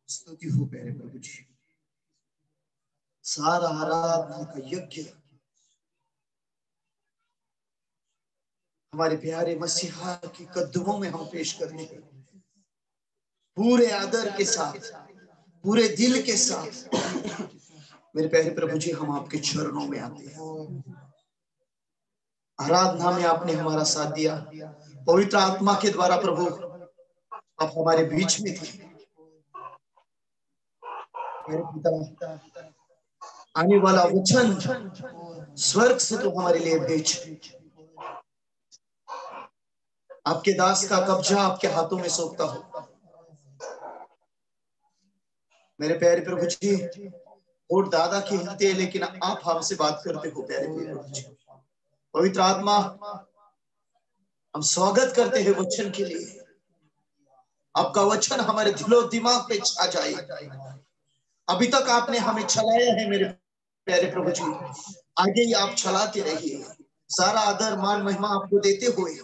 स्तुति हो प्यारे प्रभु जी। सारा आराधना का यज्ञ हमारे प्यारे मसीहा के कदमों में हम पेश करने हैं, पूरे आदर के साथ, पूरे दिल के साथ। मेरे प्यारे प्रभु जी, हम आपके चरणों में आते हैं। आराधना में आपने हमारा साथ दिया, पवित्र आत्मा के द्वारा प्रभु आप हमारे बीच में थे। मेरे पिता, आने वाला वचन स्वर्ग से तो हमारे लिए भेज, आपके दास का कब्जा आपके हाथों में सौंपता हो। मेरे प्यारे प्रभु जी, और दादा की हिलते हैं, लेकिन आप हमसे बात करते हो प्यारे प्रभु जी। पवित्र आत्मा, हम स्वागत करते हैं वचन के लिए। आपका वचन हमारे दिलो दिमाग पे छा जाए। अभी तक आपने हमें चलाया है मेरे प्यारे प्रभु जी, आगे ही आप चलाते रहिए। सारा आदर मान महिमा आपको देते हुए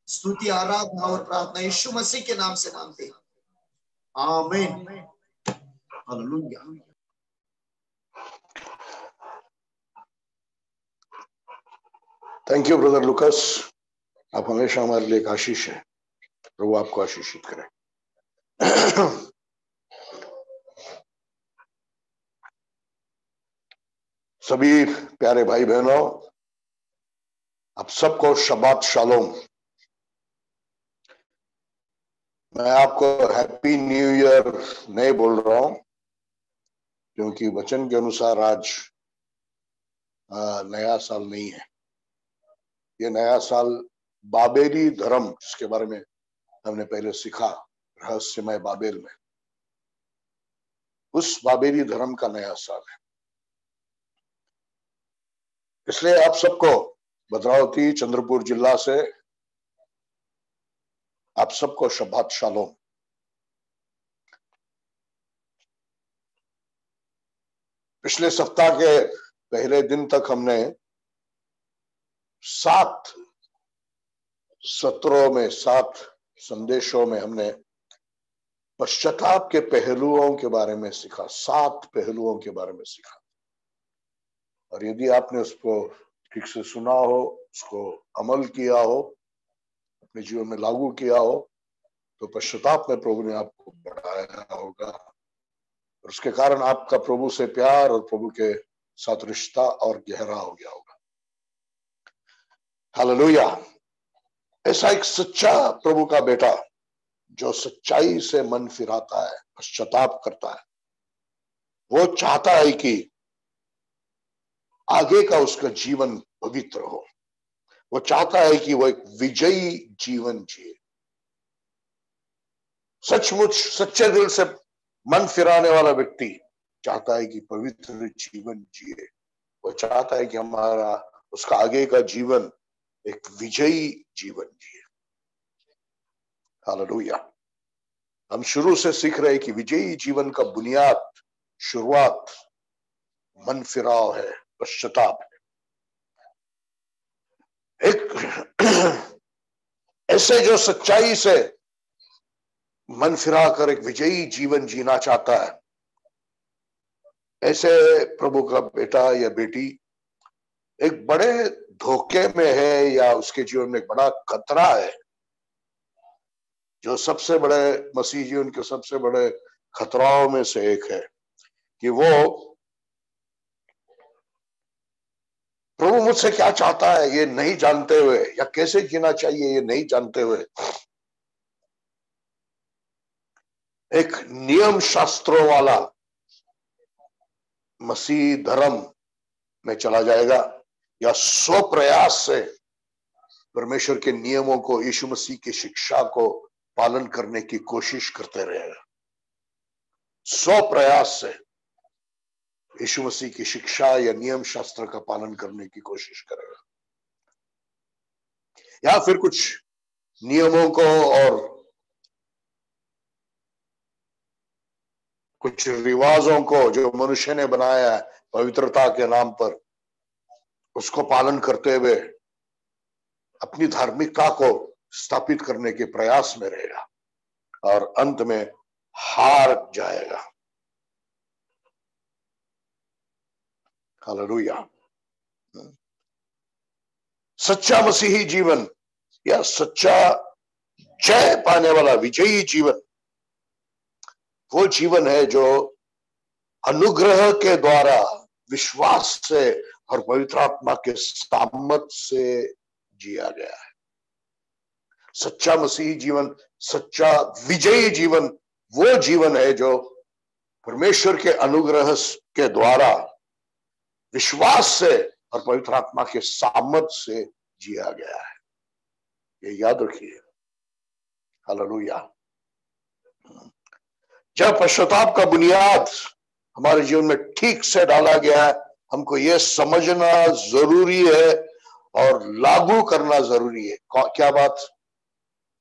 स्तुति आराधना और प्रार्थना यीशु मसीह के नाम से मांगते हैं, आमीन। हालेलुया। थैंक यू ब्रदर लुकस, आप हमेशा हमारे लिए एक आशीष है। प्रभु आपको आशीषित करें। सभी प्यारे भाई बहनों, आप सबको शबात शालोम। मैं आपको हैप्पी न्यू ईयर नहीं बोल रहा हूं, क्योंकि वचन के अनुसार आज नया साल नहीं है। ये नया साल बाबेली धर्म, जिसके बारे में हमने पहले सीखा रहस्यमय बाबेल में, उस बाबेली धर्म का नया साल है। इसलिए आप सबको भद्रावती चंद्रपुर जिला से आप सबको शबात शालोम। पिछले सप्ताह के पहले दिन तक हमने 7 सत्रों में, 7 संदेशों में हमने पश्चाताप के पहलुओं के बारे में सीखा। 7 पहलुओं के बारे में सीखा। और यदि आपने उसको ठीक से सुना हो, उसको अमल किया हो, अपने जीवन में लागू किया हो, तो पश्चाताप में प्रभु ने आपको बढ़ाया होगा, और उसके कारण आपका प्रभु से प्यार और प्रभु के साथ रिश्ता और गहरा हो गया होगा। हालेलुया। ऐसा एक सच्चा प्रभु का बेटा जो सच्चाई से मन फिराता है, पश्चाताप करता है, वो चाहता है कि आगे का उसका जीवन पवित्र हो। वो चाहता है कि वो एक विजयी जीवन जिए। सचमुच सच्चे दिल से मन फिराने वाला व्यक्ति चाहता है कि पवित्र जीवन जिए। वो चाहता है कि हमारा, उसका आगे का जीवन एक विजयी जीवन जिए। हालेलुया। हम शुरू से सीख रहे हैं कि विजयी जीवन का बुनियाद, शुरुआत मन फिराव है, पश्चाताप है। एक ऐसे जो सच्चाई से मन फिरा कर एक विजयी जीवन जीना चाहता है, ऐसे प्रभु का बेटा या बेटी एक बड़े धोखे में है, या उसके जीवन में एक बड़ा खतरा है। जो सबसे बड़े मसीह जीवन के सबसे बड़े खतराओं में से एक है कि वो प्रभु मुझसे क्या चाहता है ये नहीं जानते हुए, या कैसे जीना चाहिए ये नहीं जानते हुए, एक नियम शास्त्रों वाला मसीह धर्म में चला जाएगा, या स्वप्रयास से परमेश्वर के नियमों को, यीशु मसीह की शिक्षा को पालन करने की कोशिश करते रहेगा। स्वप्रयास से यीशु मसीह की शिक्षा या नियम शास्त्र का पालन करने की कोशिश करेगा, या फिर कुछ नियमों को और कुछ रिवाजों को जो मनुष्य ने बनाया है पवित्रता के नाम पर, उसको पालन करते हुए अपनी धार्मिकता को स्थापित करने के प्रयास में रहेगा और अंत में हार जाएगा। हालेलुया। सच्चा मसीही जीवन या सच्चा जय पाने वाला विजयी जीवन वो जीवन है जो अनुग्रह के द्वारा विश्वास से और पवित्र आत्मा के सामर्थ से जिया गया है। सच्चा मसीही जीवन, सच्चा विजयी जीवन वो जीवन है जो परमेश्वर के अनुग्रह के द्वारा विश्वास से और पवित्र आत्मा के सामर्थ से जिया गया है। ये याद रखिए। हालेलुया। जब पश्चाताप का बुनियाद हमारे जीवन में ठीक से डाला गया है, हमको यह समझना जरूरी है और लागू करना जरूरी है। क्या बात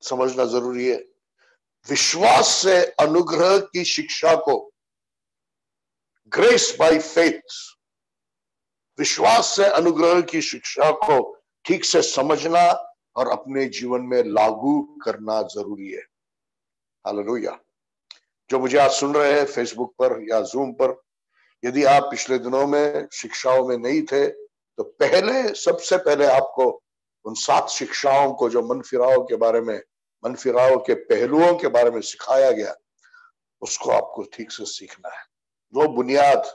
समझना जरूरी है? विश्वास से अनुग्रह की शिक्षा को, ग्रेस बाय फेथ, विश्वास से अनुग्रह की शिक्षा को ठीक से समझना और अपने जीवन में लागू करना जरूरी है। हालेलुया। जो मुझे आज सुन रहे हैं फेसबुक पर या जूम पर, यदि आप पिछले दिनों में शिक्षाओं में नहीं थे तो सबसे पहले आपको उन 7 शिक्षाओं को जो मन फिराव के बारे में, मन फिराव के पहलुओं के बारे में सिखाया गया, उसको आपको ठीक से सीखना है। वो बुनियाद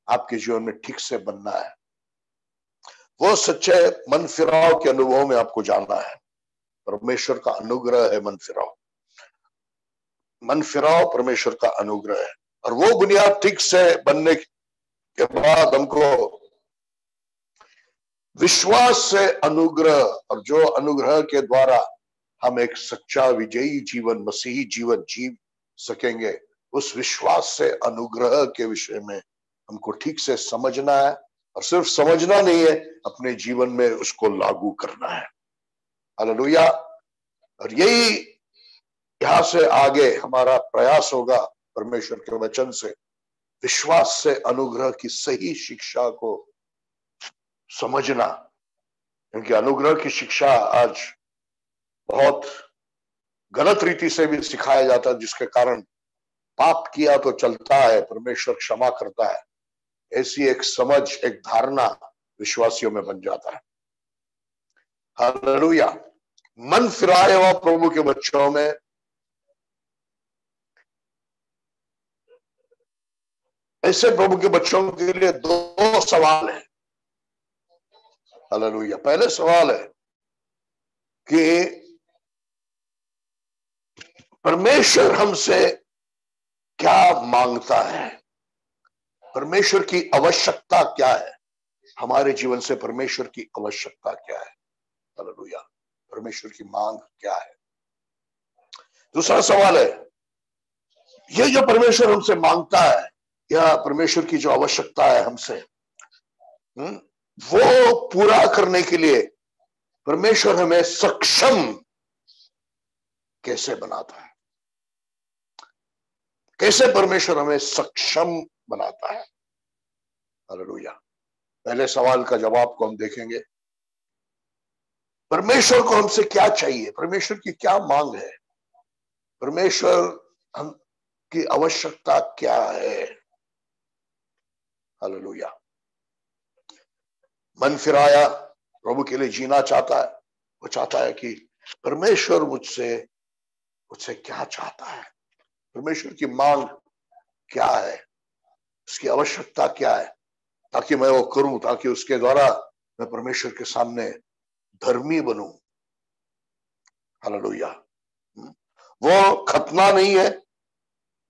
आपके जीवन में ठीक से बनना है। वो सच्चे मन फिराव के अनुभव में आपको जानना है। परमेश्वर का अनुग्रह है मन फिराव। मन फिराव परमेश्वर का अनुग्रह है। और वो बुनियाद ठीक से बनने के बाद हमको विश्वास से अनुग्रह, और जो अनुग्रह के द्वारा हम एक सच्चा विजयी जीवन, मसीही जीवन जी सकेंगे, उस विश्वास से अनुग्रह के विषय में हमको ठीक से समझना है। और सिर्फ समझना नहीं है, अपने जीवन में उसको लागू करना है। हालेलुया। और यही यहां से आगे हमारा प्रयास होगा परमेश्वर के वचन से विश्वास से अनुग्रह की सही शिक्षा को समझना। क्योंकि अनुग्रह की शिक्षा आज बहुत गलत रीति से भी सिखाया जाता है, जिसके कारण पाप किया तो चलता है, परमेश्वर क्षमा करता है, ऐसी एक समझ, एक धारणा विश्वासियों में बन जाता है। हालेलुया। मन फिराए हुआ प्रभु के बच्चों में ऐसे प्रभु के बच्चों के लिए 2 सवाल है। हालेलुया। पहले सवाल है कि परमेश्वर हमसे क्या मांगता है, परमेश्वर की आवश्यकता क्या है, हमारे जीवन से परमेश्वर की आवश्यकता क्या है। हालेलुया। परमेश्वर की मांग क्या है। दूसरा सवाल है, ये जो परमेश्वर हमसे मांगता है या परमेश्वर की जो आवश्यकता है हमसे, वो पूरा करने के लिए परमेश्वर हमें सक्षम कैसे बनाता है, कैसे परमेश्वर हमें सक्षम बनाता है। हालेलुया। पहले सवाल का जवाब को हम देखेंगे। परमेश्वर को हमसे क्या चाहिए, परमेश्वर की क्या मांग है, परमेश्वर हम की आवश्यकता क्या है। हालेलुया। मन फिराया प्रभु के लिए जीना चाहता है। वो चाहता है कि परमेश्वर मुझसे क्या चाहता है, परमेश्वर की मांग क्या है, उसकी आवश्यकता क्या है, ताकि मैं वो करूं, ताकि उसके द्वारा मैं परमेश्वर के सामने धर्मी बनूं। हालेलुया। वो खतना नहीं है,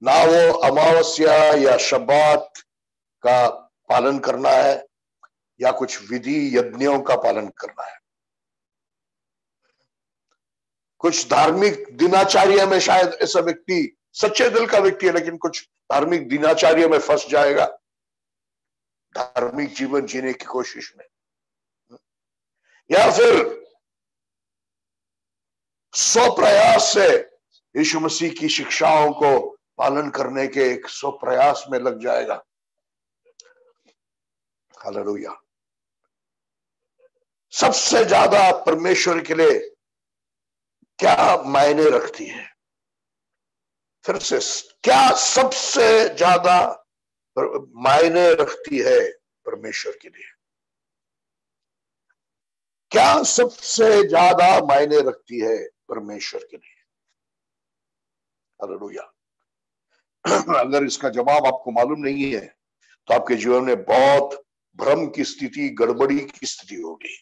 ना वो अमावस्या या शब्बात का पालन करना है या कुछ विधि यज्ञों का पालन करना है। कुछ धार्मिक दिनाचार्य में शायद ऐसा व्यक्ति सच्चे दिल का व्यक्ति है, लेकिन कुछ धार्मिक दिनाचार्य में फंस जाएगा, धार्मिक जीवन जीने की कोशिश में, या फिर स्वप्रयास से यीशु मसीह की शिक्षाओं को पालन करने के एक स्वप्रयास में लग जाएगा। हालेलुया। सबसे ज्यादा परमेश्वर के लिए क्या मायने रखती है? फिर से, क्या सबसे ज्यादा मायने रखती है परमेश्वर के लिए? क्या सबसे ज्यादा मायने रखती है परमेश्वर के लिए? हालेलुया। अगर इसका जवाब आपको मालूम नहीं है तो आपके जीवन में बहुत भ्रम की स्थिति, गड़बड़ी की स्थिति होगी।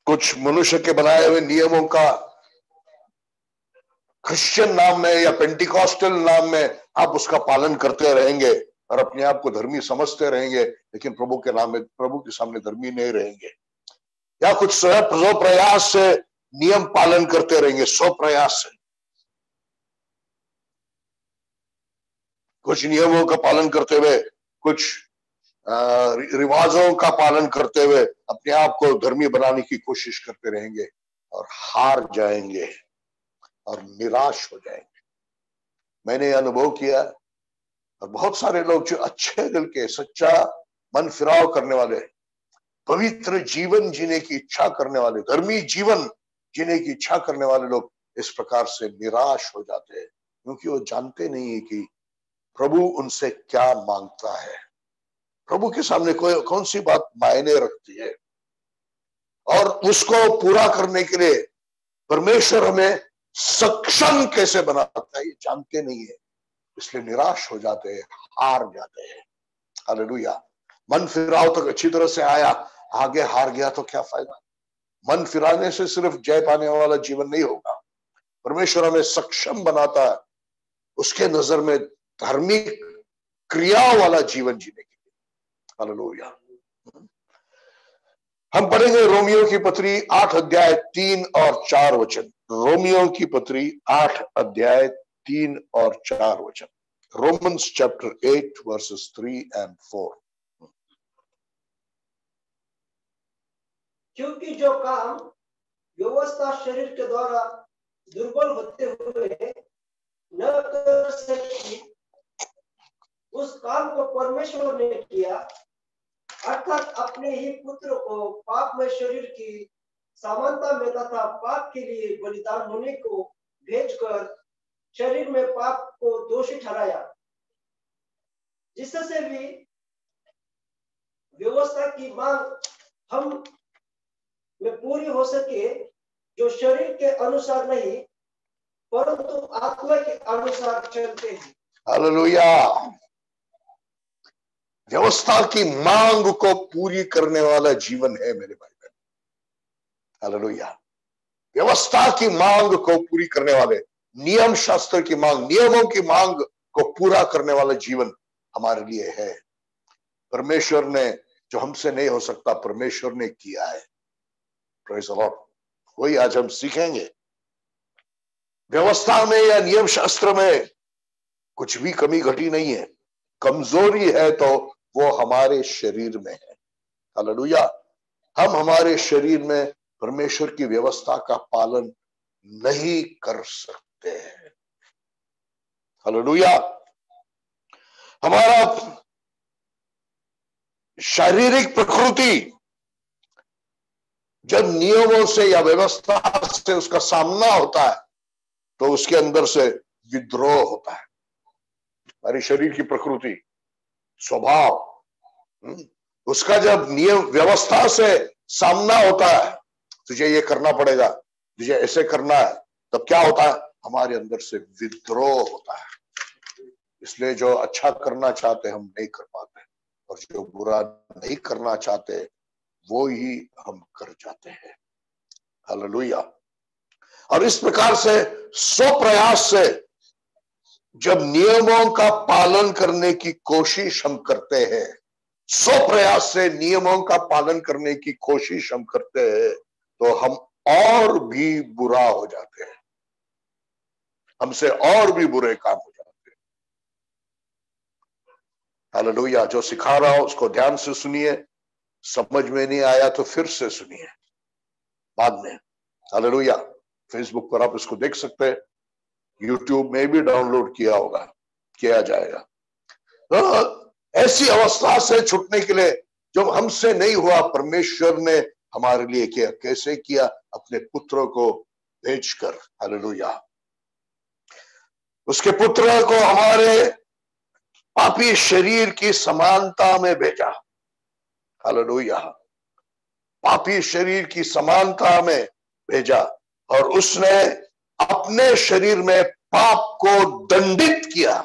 कुछ मनुष्य के बनाए हुए नियमों का क्रिश्चियन नाम में या पेंटिकॉस्टल नाम में आप उसका पालन करते रहेंगे और अपने आप को धर्मी समझते रहेंगे, लेकिन प्रभु के नाम में, प्रभु के सामने धर्मी नहीं रहेंगे। या कुछ स्व प्रयास से नियम पालन करते रहेंगे, स्व प्रयास से कुछ नियमों का पालन करते हुए, कुछ रिवाजों का पालन करते हुए अपने आप को धर्मी बनाने की कोशिश करते रहेंगे और हार जाएंगे और निराश हो जाएंगे। मैंने अनुभव किया, और बहुत सारे लोग जो अच्छे दिल के, सच्चा मन फिराव करने वाले, पवित्र जीवन जीने की इच्छा करने वाले, धर्मी जीवन जीने की इच्छा करने वाले लोग इस प्रकार से निराश हो जाते हैं, क्योंकि वो जानते नहीं है कि प्रभु उनसे क्या मांगता है, प्रभु के सामने कौन सी बात मायने रखती है, और उसको पूरा करने के लिए परमेश्वर हमें सक्षम कैसे बनाता है, ये जानते नहीं है, इसलिए निराश हो जाते हैं, हार जाते हैं। हालेलुया। मन फिराव तक अच्छी तरह से आया, आगे हार गया तो क्या फायदा? मन फिराने से सिर्फ जय पाने वाला जीवन नहीं होगा। परमेश्वर हमें सक्षम बनाता है उसके नजर में धार्मिक क्रिया वाला जीवन जीने के लिए। हालेलुया। हम पढ़ेंगे रोमियो की पत्री 8 अध्याय 3 और 4 वचन। रोमियो की पत्री 8 अध्याय 3 और 4 वचन। Romans chapter 8 versus 3 and 4। क्योंकि जो काम व्यवस्था शरीर के द्वारा दुर्बल होते हुए न कर सकी, उस काम को परमेश्वर ने किया, अर्थात अपने ही पुत्र को पाप में शरीर की समानता में तथा पाप के लिए बलिदान होने को भेजकर शरीर में पाप को दोषी ठहराया, जिससे भी व्यवस्था की मांग हम में पूरी हो सके, जो शरीर के अनुसार नहीं परंतु आत्मा के अनुसार चलते हैं। हालेलुया। व्यवस्था की मांग को पूरी करने वाला जीवन है मेरे भाई बहन। हालेलुया। व्यवस्था की मांग को पूरी करने वाले, नियम शास्त्र की मांग, नियमों की मांग को पूरा करने वाला जीवन हमारे लिए है। परमेश्वर ने, जो हमसे नहीं हो सकता, परमेश्वर ने किया है। Praise the Lord. वही आज हम सीखेंगे। व्यवस्था में या नियम शास्त्र में कुछ भी कमी घटी नहीं है, कमजोरी है तो वो हमारे शरीर में है। हालेलुया। हम हमारे शरीर में परमेश्वर की व्यवस्था का पालन नहीं कर सकते हैं। हालेलुया। हमारा शारीरिक प्रकृति जब नियमों से या व्यवस्था से उसका सामना होता है तो उसके अंदर से विद्रोह होता है। हमारी शरीर की प्रकृति, स्वभाव, उसका जब नियम व्यवस्था से सामना होता है, तुझे ये करना पड़ेगा, तुझे ऐसे करना है, तब क्या होता है? हमारे अंदर से विद्रोह होता है। इसलिए जो अच्छा करना चाहते हम नहीं कर पाते, और जो बुरा नहीं करना चाहते वो ही हम कर जाते हैं। हालेलुया। और इस प्रकार से स्वप्रयास से जब नियमों का पालन करने की कोशिश हम करते हैं, स्वप्रयास से नियमों का पालन करने की कोशिश हम करते हैं, तो हम और भी बुरा हो जाते हैं, हमसे और भी बुरे काम हो जाते हैं। हालेलुया। जो सिखा रहा हूं उसको ध्यान से सुनिए, समझ में नहीं आया तो फिर से सुनिए बाद में। हालेलुया। फेसबुक पर आप इसको देख सकते हैं, यूट्यूब में भी डाउनलोड किया जाएगा। तो ऐसी अवस्था से छूटने के लिए, जब हमसे नहीं हुआ, परमेश्वर ने हमारे लिए किया। कैसे किया? अपने पुत्र को भेजकर। हालेलुया। उसके पुत्र को हमारे पापी शरीर की समानता में भेजा। हालेलुया। पापी शरीर की समानता में भेजा और उसने अपने शरीर में पाप को दंडित किया।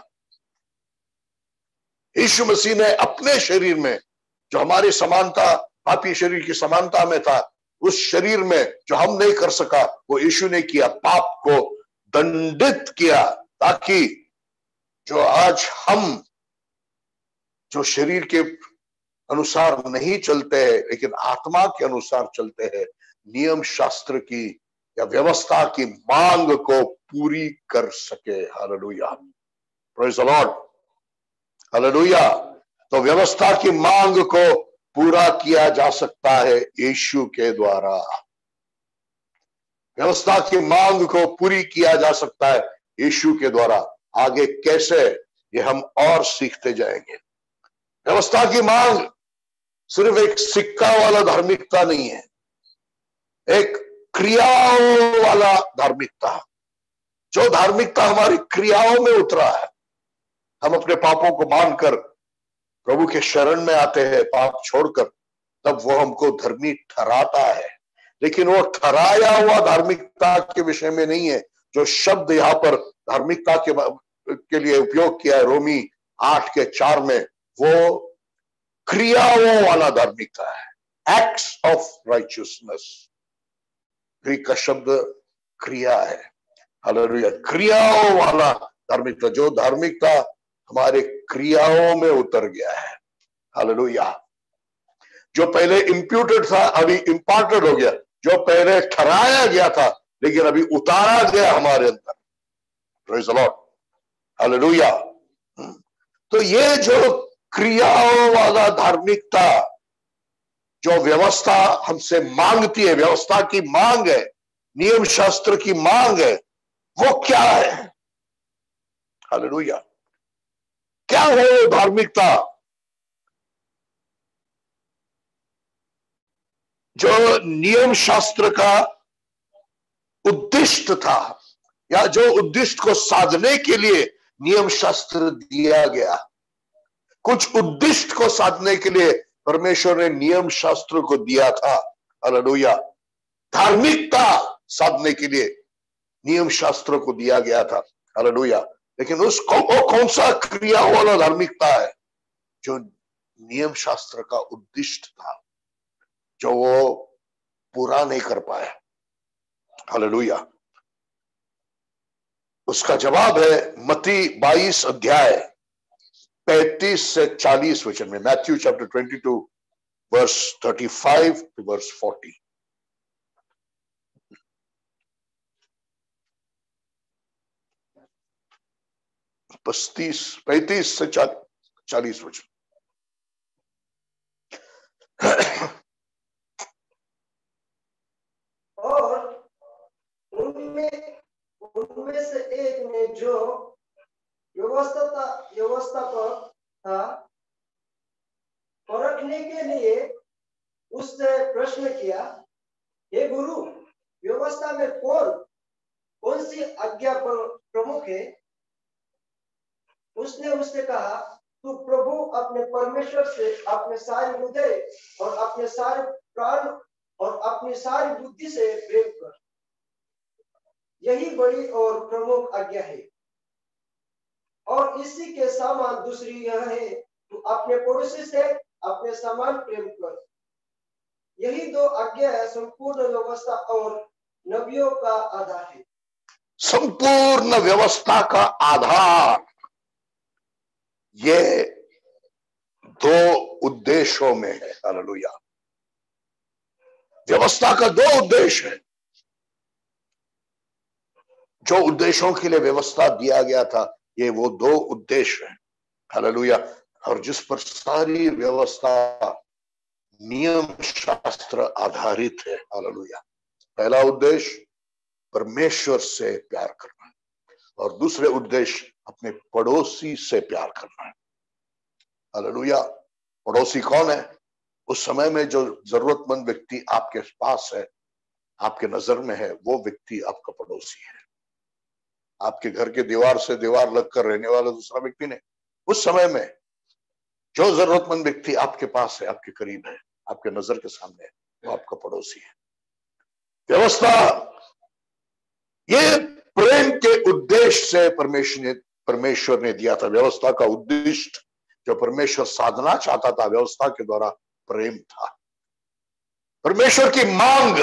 यीशु मसीह ने अपने शरीर में, जो हमारी समानता, पापी शरीर की समानता में था, उस शरीर में जो हम नहीं कर सका वो यीशु ने किया, पाप को दंडित किया, ताकि जो आज हम जो शरीर के अनुसार नहीं चलते हैं लेकिन आत्मा के अनुसार चलते हैं, नियम शास्त्र की या व्यवस्था की मांग को पूरी कर सके। Hallelujah, praise the Lord, hallelujah. तो व्यवस्था की मांग को पूरा किया जा सकता है यीशु के द्वारा। व्यवस्था की मांग को पूरी किया जा सकता है यीशु के द्वारा। आगे कैसे, ये हम और सीखते जाएंगे। व्यवस्था की मांग सिर्फ एक सिक्का वाला धार्मिकता नहीं है, एक क्रियाओं वाला धार्मिकता। जो धार्मिकता हमारी क्रियाओं में उतरा है, हम अपने पापों को मानकर प्रभु के शरण में आते हैं, पाप छोड़कर, तब वो हमको धर्मी ठहराता है। लेकिन वो ठहराया हुआ धार्मिकता के विषय में नहीं है। जो शब्द यहाँ पर धार्मिकता के लिए उपयोग किया है रोमी 8:4 में, वो क्रियाओं वाला धार्मिकता है, एक्ट्स ऑफ राइचियसनेस। ग्रीक का शब्द क्रिया है। हालेलुया, क्रियाओं वाला धार्मिकता, जो धार्मिकता हमारे क्रियाओं में उतर गया है। हालेलुया, जो पहले इंप्यूटेड था अभी इंपार्टेड हो गया, जो पहले ठहराया गया था लेकिन अभी उतारा गया हमारे अंदर। Praise the Lord, hallelujah. तो ये जो क्रियाओं वाला धार्मिकता, जो व्यवस्था हमसे मांगती है, व्यवस्था की मांग है, नियम शास्त्र की मांग है, वो क्या है? हालेलुया, क्या है वो धार्मिकता? जो नियम शास्त्र का उद्दिष्ट था, या जो उद्दिष्ट को साधने के लिए नियम शास्त्र दिया गया। कुछ उद्दिष्ट को साधने के लिए परमेश्वर ने नियम शास्त्र को दिया था। हालेलुया, धार्मिकता साधने के लिए नियम शास्त्र को दिया गया था। हालेलुया, लेकिन उसको वो कौन सा क्रिया वाला धार्मिकता है? जो नियम शास्त्र का उद्दिष्ट था, जो वो पूरा नहीं कर पाया। हालेलुया, उसका जवाब है मत्ती 22 अध्याय 35 से 40 वचन में। Matthew chapter 22 verse 35 to verse 40। 35 से 40 वचन। और उनमें से एक ने जो व्यवस्था पर था, परखने के लिए उससे प्रश्न किया, हे गुरु, व्यवस्था में कौन सी आज्ञा पर प्रमुख है? उसने उससे कहा, तू प्रभु अपने परमेश्वर से अपने सारे हृदय और अपने सारे प्राण और अपनी सारी बुद्धि से प्रेम कर, यही बड़ी और प्रमुख आज्ञा है। और इसी के समान दूसरी यह है, तू अपने पड़ोसी से अपने समान प्रेम कर। यही दो आज्ञा है, संपूर्ण व्यवस्था और नबियों का आधार है। संपूर्ण व्यवस्था का आधार ये दो उद्देश्यों में है। हालेलुया, व्यवस्था का दो उद्देश्य है। जो उद्देश्यों के लिए व्यवस्था दिया गया था, ये वो दो उद्देश्य है। हालेलुया, और जिस पर सारी व्यवस्था नियम शास्त्र आधारित है। हालेलुया, पहला उद्देश्य परमेश्वर से प्यार करना है, और दूसरे उद्देश्य अपने पड़ोसी से प्यार करना है। हालेलुया, पड़ोसी कौन है? उस समय में जो जरूरतमंद व्यक्ति आपके पास है, आपके नजर में है, वो व्यक्ति आपका पड़ोसी है। आपके घर के दीवार से दीवार लगकर रहने वाला दूसरा व्यक्ति नहीं। उस समय में जो जरूरतमंद व्यक्ति आपके पास है, आपके करीब है, आपके नजर के सामने है, वो आपका पड़ोसी है। व्यवस्था ये प्रेम के उद्देश्य से परमेश्वर ने दिया था। व्यवस्था का उद्देश्य जो परमेश्वर साधना चाहता था, व्यवस्था के द्वारा प्रेम था। परमेश्वर की मांग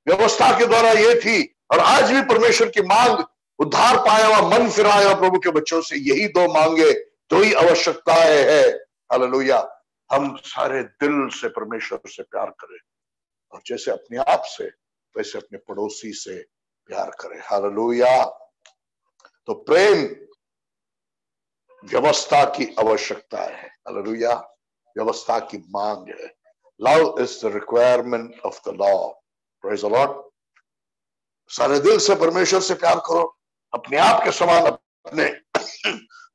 व्यवस्था के द्वारा ये थी, और आज भी परमेश्वर की मांग उद्धार पाया हुआ, मन फिराया हुआ प्रभु के बच्चों से यही दो मांगे, दो ही आवश्यकताएं है। हालेलुया। हम सारे दिल से परमेश्वर से प्यार करें, और जैसे अपने आप से वैसे अपने पड़ोसी से प्यार करें। हालेलुया। तो प्रेम व्यवस्था की आवश्यकता है। हालेलुया। व्यवस्था की मांग है। Love is the requirement of the law. Praise the Lord. सारे दिल से परमेश्वर से प्यार करो, अपने आप के समान अपने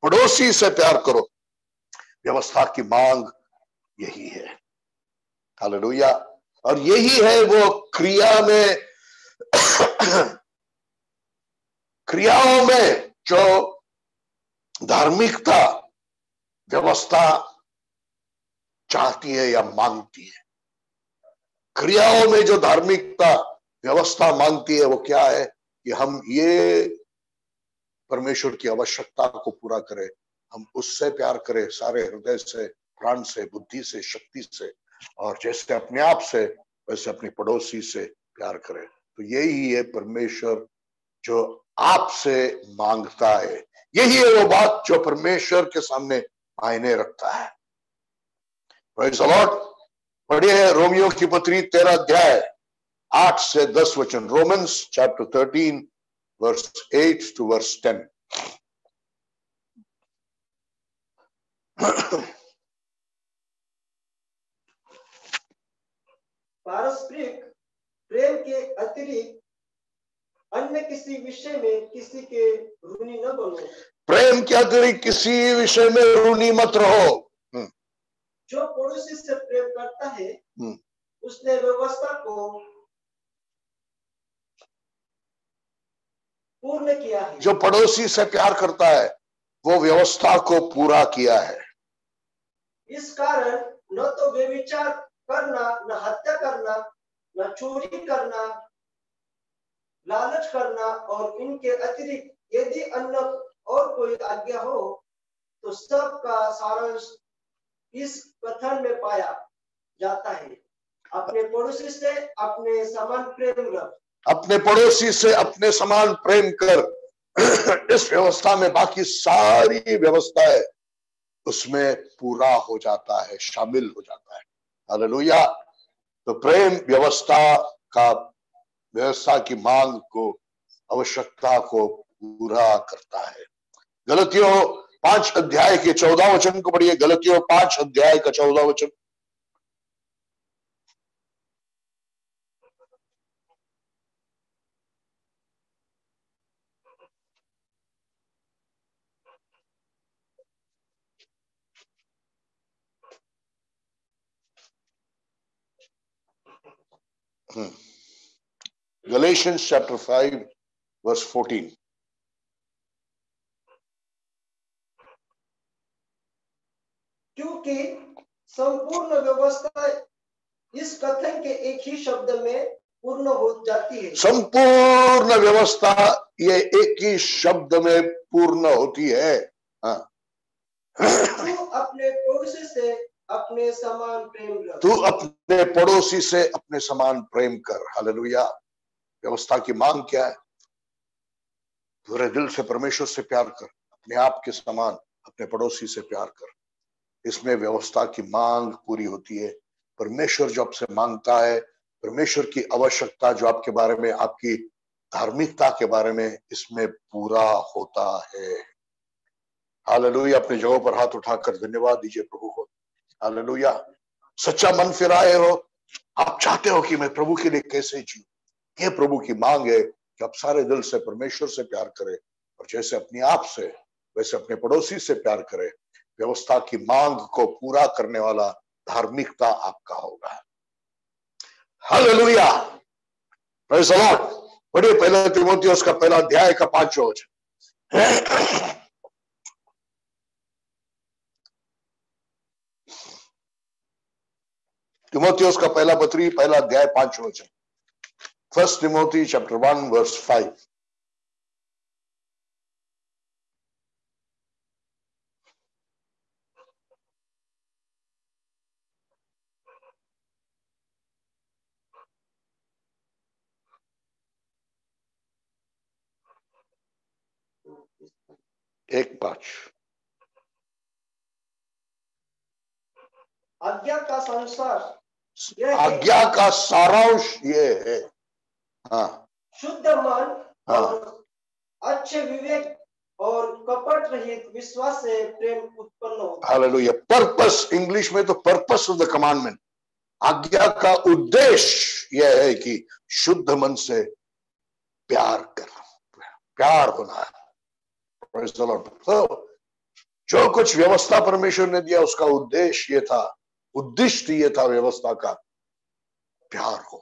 पड़ोसी से प्यार करो। व्यवस्था की मांग यही है। हालेलुया। और यही है वो क्रियाओं में जो धार्मिकता व्यवस्था चाहती है या मांगती है। क्रियाओं में जो धार्मिकता व्यवस्था मांगती है वो क्या है कि हम ये परमेश्वर की आवश्यकता को पूरा करें, हम उससे प्यार करें सारे हृदय से, प्राण से, बुद्धि से, शक्ति से, और जैसे अपने आप से वैसे अपने पड़ोसी से प्यार करें। तो यही है परमेश्वर जो आपसे मांगता है। यही है वो बात जो परमेश्वर के सामने मायने रखता है। Praise the Lord. पढ़िए रोमियो की पत्री 13 अध्याय 8 से 10 वचन। Romans chapter 13 verse 8 to verse 10। पारस्परिक प्रेम के अतिरिक्त अन्य किसी विषय में किसी के ऋणी न बनो। प्रेम के अतिरिक्त किसी विषय में ऋणी मत रहो। जो पड़ोसी से प्रेम करता है उसने व्यवस्था को पूर्ण किया है। जो पड़ोसी से प्यार करता है वो व्यवस्था को पूरा किया है। इस कारण न तो व्यभिचार करना, न हत्या करना, न चोरी करना, लालच करना, और इनके अतिरिक्त यदि अन्य और कोई आज्ञा हो तो सब का सारांश इस कथन में पाया जाता है, अपने पड़ोसी से अपने समान प्रेम रख। अपने पड़ोसी से अपने समान प्रेम कर। इस व्यवस्था में बाकी सारी व्यवस्था है उसमें पूरा हो जाता है, शामिल हो जाता है। हालेलुया। तो प्रेम व्यवस्था की मांग को, आवश्यकता को पूरा करता है। गलतियों 5 अध्याय के 14 वचन को पढ़िए। गलतियों 5 अध्याय का 14 वचन। Galatians chapter 5 verse 14। क्योंकि संपूर्ण व्यवस्था इस कथन के एक ही शब्द में पूर्ण हो जाती है। संपूर्ण व्यवस्था ये एक ही शब्द में पूर्ण होती है। हाँ। तू अपने पड़ोसी से अपने समान प्रेम कर। तू अपने पड़ोसी से अपने समान प्रेम कर। हालेलुया। व्यवस्था की मांग क्या है? पूरे दिल से परमेश्वर से प्यार कर, अपने आप के समान अपने पड़ोसी से प्यार कर। इसमें व्यवस्था की मांग पूरी होती है। परमेश्वर जो आपसे मांगता है, परमेश्वर की आवश्यकता जो आपके बारे में, आपकी धार्मिकता के बारे में, इसमें पूरा होता है। हालेलुया। अपने जगहों पर हाथ उठाकर धन्यवाद दीजिए प्रभु को। हालेलुया। सच्चा मन फिराए हो, आप चाहते हो कि मैं प्रभु के लिए कैसे जीऊं, ये प्रभु की मांग है कि आप सारे दिल से परमेश्वर से प्यार करें, और जैसे अपने आप से वैसे अपने पड़ोसी से प्यार करें। व्यवस्था की मांग को पूरा करने वाला धार्मिकता आपका होगा। Hallelujah, praise the Lord. पढ़िए पहले तीमुथियुस का पहला अध्याय का 5वां वचन। तीमुथियुस का पहला पत्री पहला अध्याय 5वां वचन। 1 Timothy chapter 1 verse 5। एक 5। आज्ञा का संसार आज्ञा का सारांश ये है, हाँ, शुद्ध मन और अच्छे विवेक और कपट रहित विश्वास से प्रेम उत्पन्न होता है। हालेलुया। पर्पस, इंग्लिश में तो पर्पस ऑफ द कमांडमेंट, आज्ञा का उद्देश्य यह है कि शुद्ध मन से प्यार करना, प्यार होना है। Praise the Lord। तो जो कुछ व्यवस्था परमेश्वर ने दिया उसका उद्देश्य ये था, उद्दिष्ट ये था व्यवस्था का, प्यार हो।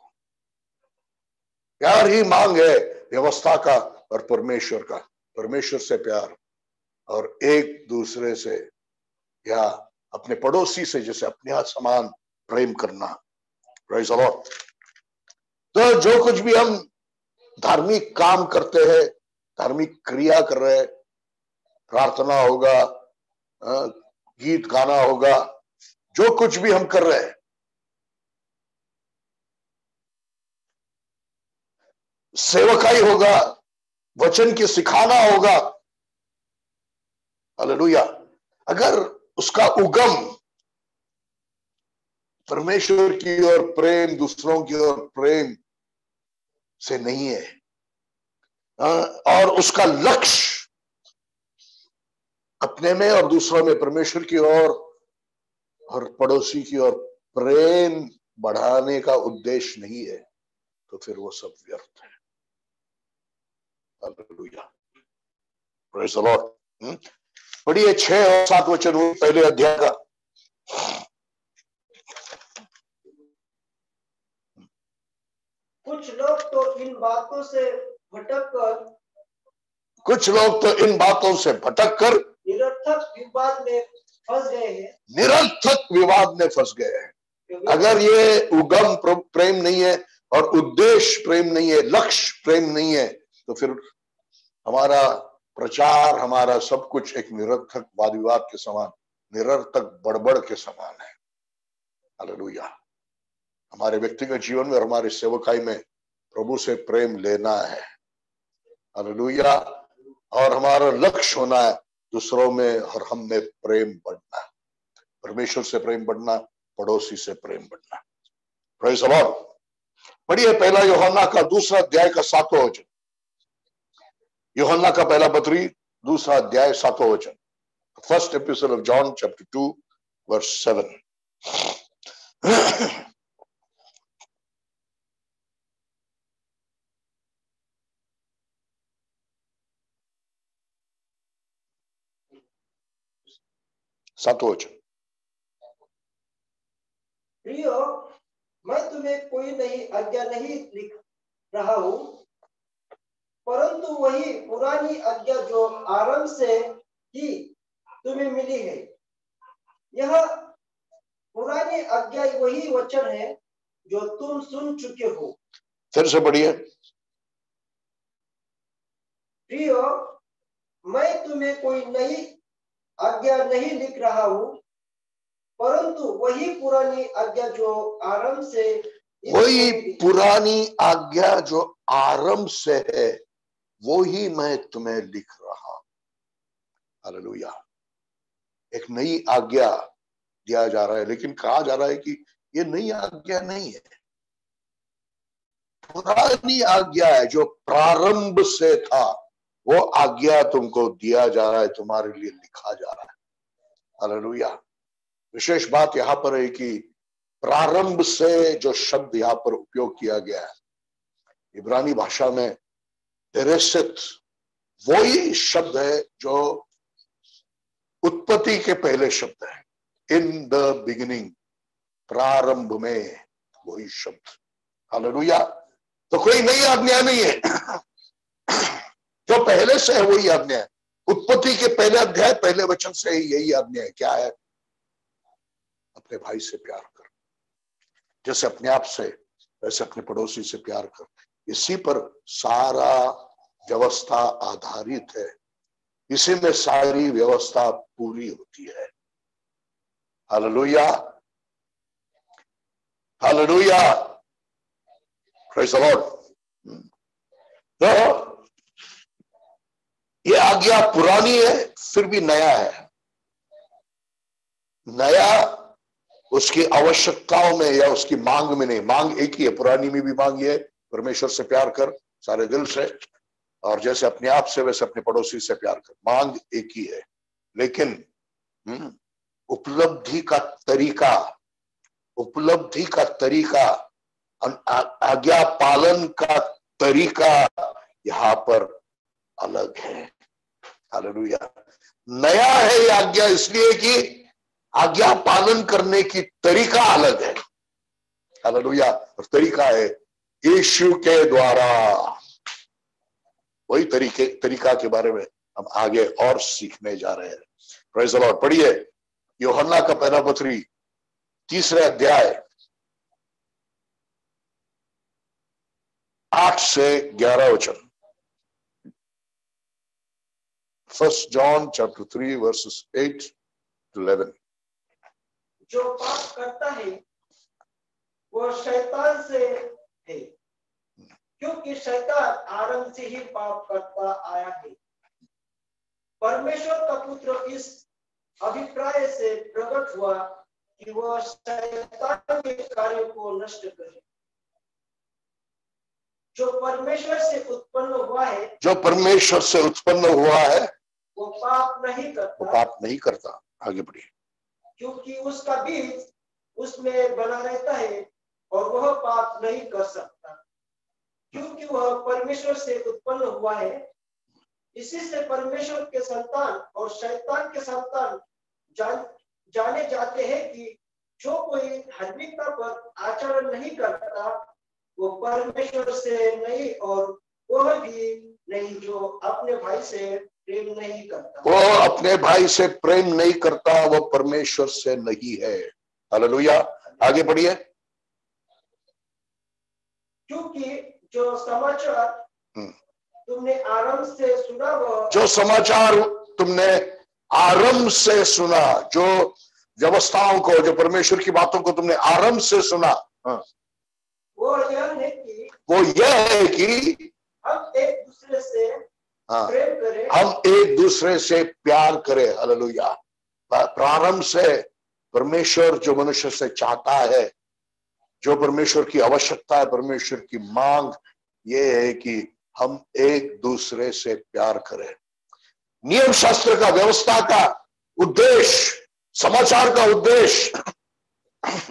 प्यार ही मांग है व्यवस्था का और परमेश्वर का, परमेश्वर से प्यार और एक दूसरे से या अपने पड़ोसी से जैसे अपने हाथ समान प्रेम करना। Praise the Lord। तो जो कुछ भी हम धार्मिक काम करते हैं, धार्मिक क्रिया कर रहे हैं, प्रार्थना होगा, गीत गाना होगा, जो कुछ भी हम कर रहे हैं, सेवकाई होगा, वचन की सिखाना होगा, हालेलुया, अगर उसका उगम परमेश्वर की ओर प्रेम, दूसरों की ओर प्रेम से नहीं है, और उसका लक्ष्य अपने में और दूसरों में परमेश्वर की ओर और पड़ोसी की ओर प्रेम बढ़ाने का उद्देश्य नहीं है, तो फिर वो सब व्यर्थ है। Hallelujah, praise the Lord. पढ़िए 6 और 7 वचन पहले अध्याय का। कुछ लोग तो इन बातों से भटक कर निरर्थक विवाद में फंस गए हैं। निरर्थक विवाद में फंस गए हैं। अगर ये उगम प्रेम नहीं है और उद्देश्य प्रेम नहीं है, लक्ष्य प्रेम नहीं है, तो फिर हमारा प्रचार, हमारा सब कुछ एक निरर्थक वाद विवाद के समान, निरर्थक बड़बड़ के समान है। हालेलुया। हमारे व्यक्तिगत जीवन में और हमारी सेवकाई में प्रभु से प्रेम लेना है। हालेलुया। और हमारा लक्ष्य होना है दूसरों में और हम में प्रेम बढ़ना, परमेश्वर से प्रेम बढ़ना, पड़ोसी से प्रेम बढ़ना। Praise the Lord. पढ़िए पहला यूहन्ना का 2 अध्याय का 7वां वचन। यूहन्ना का पहला पत्री 2 अध्याय 7वां वचन। First episode of John chapter 2 verse 7। सातवां वचन। प्रियो, मैं तुम्हें कोई नई आज्ञा नहीं लिख रहा हूं, परंतु वही पुरानी आज्ञा जो आरंभ से ही तुम्हें मिली है। यह पुरानी आज्ञा वही वचन है जो तुम सुन चुके हो। फिर से पढ़िए। प्रियो, मैं तुम्हें कोई नई आज्ञा नहीं लिख रहा हूं, परंतु वही पुरानी आज्ञा जो आरंभ से, वही पुरानी आज्ञा जो आरंभ से है वो ही मैं तुम्हें लिख रहा हूं। हालेलुया। एक नई आज्ञा दिया जा रहा है, लेकिन कहा जा रहा है कि ये नई आज्ञा नहीं है, पुरानी आज्ञा है जो प्रारंभ से था, वो आज्ञा तुमको दिया जा रहा है, तुम्हारे लिए लिखा जा रहा है। हालेलुया। विशेष बात यहां पर है कि प्रारंभ से जो शब्द यहां पर उपयोग किया गया है इब्रानी भाषा में, बेरेशित, वही शब्द है जो उत्पत्ति के पहले शब्द है, इन द बिगिनिंग, प्रारंभ में वही शब्द। हालेलुया। तो कोई नई आज्ञा नहीं है, जो पहले से है वही आज्ञा है। उत्पत्ति के पहले अध्याय पहले वचन से ही यही आज्ञा है। क्या है? अपने भाई से प्यार कर, जैसे अपने आप से वैसे अपने पड़ोसी से प्यार कर। इसी पर सारा व्यवस्था आधारित है, इसी में सारी व्यवस्था पूरी होती है। Hallelujah, hallelujah, praise the Lord. तो ये आज्ञा पुरानी है फिर भी नया है। नया उसकी आवश्यकताओं में या उसकी मांग में नहीं, मांग एक ही है। पुरानी में भी मांग ये है, परमेश्वर से प्यार कर सारे दिल से, और जैसे अपने आप से वैसे अपने पड़ोसी से प्यार कर। मांग एक ही है, लेकिन उपलब्धि का तरीका, उपलब्धि का तरीका, आज्ञा पालन का तरीका यहां पर अलग है। हालेलुया। नया है ये आज्ञा इसलिए कि आज्ञा पालन करने की तरीका अलग है। हालेलुया। और तरीका है यीशु के द्वारा। वही तरीका के बारे में हम आगे और सीखने जा रहे हैं। Praise the Lord. पढ़िए यूहन्ना का पहला पत्री 3 अध्याय 8 से 11 वचन। 1 John chapter 3 verses 8 to 11। जो पाप करता है वो शैतान से है, क्योंकि शैतान आरंभ से ही पाप करता आया है। परमेश्वर का पुत्र इस अभिप्राय से प्रकट हुआ कि वह शैतान के कार्यों को नष्ट करे। जो परमेश्वर से उत्पन्न हुआ है, जो परमेश्वर से उत्पन्न हुआ है वो पाप नहीं करता, वो पाप नहीं करता। आगे बढ़िए। क्योंकि उसका बीज उसमें बना रहता है और वह पाप नहीं कर सकता, क्योंकि वह परमेश्वर से उत्पन्न हुआ है। इसी से परमेश्वर के संतान और शैतान के संतान जाने जाते हैं कि जो कोई धार्मिकता पर आचरण नहीं करता वो परमेश्वर से नहीं, और वह भी नहीं जो अपने भाई से प्रेम नहीं करता। वो अपने भाई से प्रेम नहीं करता, वो परमेश्वर से नहीं है। हालेलुया। आगे बढ़िए। क्योंकि जो समाचार तुमने आरंभ से सुना, वो जो समाचार तुमने आरंभ से सुना, जो व्यवस्थाओं को, जो परमेश्वर की बातों को तुमने आरंभ से सुना, वो यह है कि हम एक दूसरे से प्रेम करें, हम एक दूसरे से प्यार करें। हालेलुया। प्रारंभ से परमेश्वर जो मनुष्य से चाहता है, जो परमेश्वर की आवश्यकता है, परमेश्वर की मांग ये है कि हम एक दूसरे से प्यार करें। नियम शास्त्र का, व्यवस्था का उद्देश्य, समाचार का उद्देश्य,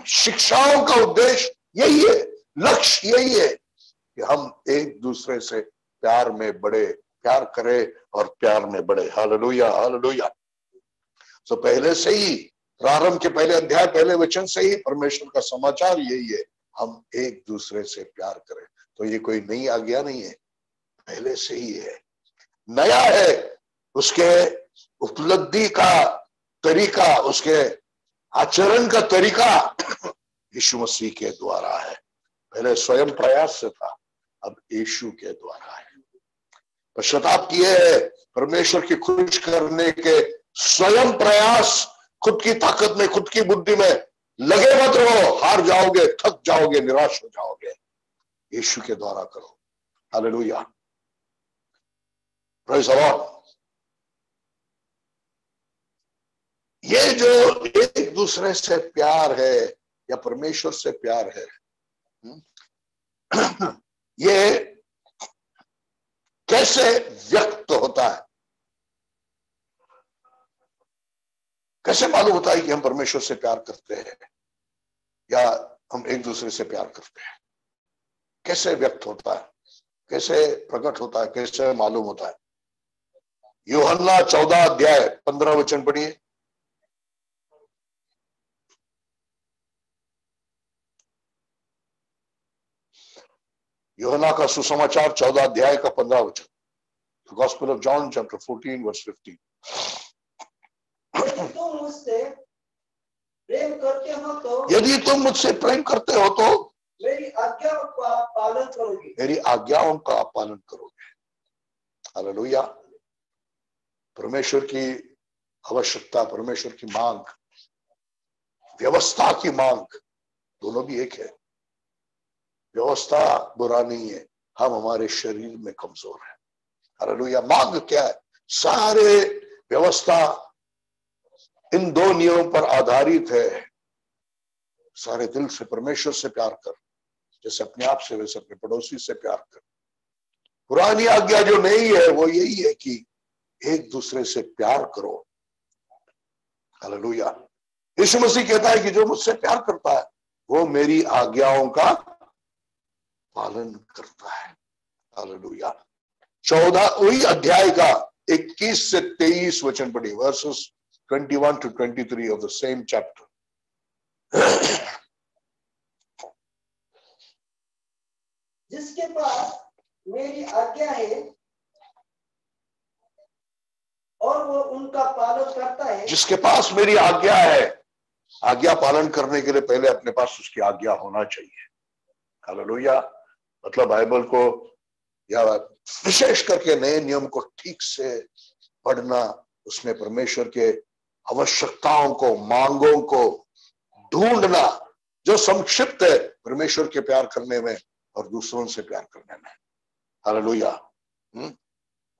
शिक्षाओं का उद्देश्य यही है, लक्ष्य यही है कि हम एक दूसरे से प्यार में बढ़े, प्यार करें और प्यार में बढ़े। Hallelujah, hallelujah. तो पहले से ही, प्रारंभ के पहले अध्याय पहले वचन से ही परमेश्वर का समाचार यही है, हम एक दूसरे से प्यार करें। तो ये कोई नई आज्ञा नहीं है, पहले से ही है। नया है उसके उपलब्धि का तरीका, उसके आचरण का तरीका यीशु मसीह के द्वारा है। पहले स्वयं प्रयास से था, अब यीशु के द्वारा है। पश्चाताप किए है, परमेश्वर की खुश करने के स्वयं प्रयास, खुद की ताकत में, खुद की बुद्धि में लगे मत रहो, हार जाओगे, थक जाओगे, निराश हो जाओगे। यीशु के द्वारा करो। Hallelujah, praise the Lord. ये जो एक दूसरे से प्यार है या परमेश्वर से प्यार है, ये कैसे व्यक्त होता है? कैसे मालूम होता है कि हम परमेश्वर से प्यार करते हैं या हम एक दूसरे से प्यार करते हैं? कैसे व्यक्त होता है, कैसे प्रकट होता है, कैसे मालूम होता है? यूहन्ना 14 अध्याय 15 वचन पढ़िए। यूहन्ना का सुसमाचार 14 अध्याय का 15 वचन, gospel of John chapter 14 verse 15। यदि तुम मुझसे प्रेम करते हो तो यदि तुम मुझसे प्रेम करते हो तो मेरी आज्ञाओं का पालन करोगे। मेरी आज्ञाओं का पालन करोगे। हालेलुया। परमेश्वर की आवश्यकता, परमेश्वर की मांग, व्यवस्था की मांग, दोनों भी एक है। व्यवस्था बुरा नहीं है, हम हमारे शरीर में कमजोर हैं। हालेलुया। मांग क्या है? सारे व्यवस्था इन दो नियमों पर आधारित है। सारे दिल से परमेश्वर से प्यार कर, जैसे अपने आप से वैसे अपने पड़ोसी से प्यार कर। पुरानी आज्ञा जो नहीं है वो यही है कि एक दूसरे से प्यार करो। हालेलुया। यीशु मसीह कहता है कि जो मुझसे प्यार करता है वो मेरी आज्ञाओं का पालन करता है। हालेलुया। 14 वही अध्याय का 21 से 23 वचन पढ़िए, versus 21 to 23 of the same chapter. जिसके पास मेरी आज्ञा है और वो उनका पालन करता है। जिसके पास मेरी आज्ञा है, आज्ञा पालन करने के लिए पहले अपने पास उसकी आज्ञा होना चाहिए। हालेलुया। मतलब बाइबल को या विशेष करके नए नियम को ठीक से पढ़ना, उसमें परमेश्वर के आवश्यकताओं को, मांगों को ढूंढना, जो संक्षिप्त है परमेश्वर के प्यार करने में और दूसरों से प्यार करने में। हालेलुया।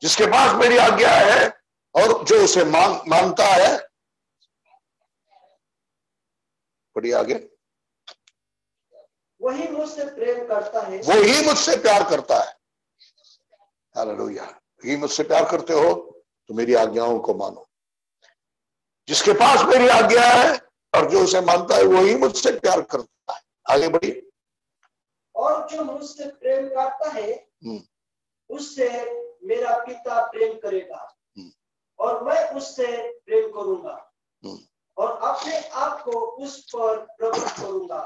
जिसके पास मेरी आज्ञा है और जो उसे मानता है, पढ़िए आगे, वही मुझसे प्रेम करता है। वही मुझसे प्यार करता है। हालेलुया। वही मुझसे प्यार करते हो तो मेरी आज्ञाओं को मानो। जिसके पास मेरी आज्ञा है और जो उसे मानता है वही मुझसे प्यार करता है। आगे बढ़िए। और जो मुझसे प्रेम करता है उससे मेरा पिता प्रेम करेगा और मैं उससे प्रेम करूंगा और अपने आप को उस पर प्रकट करूंगा।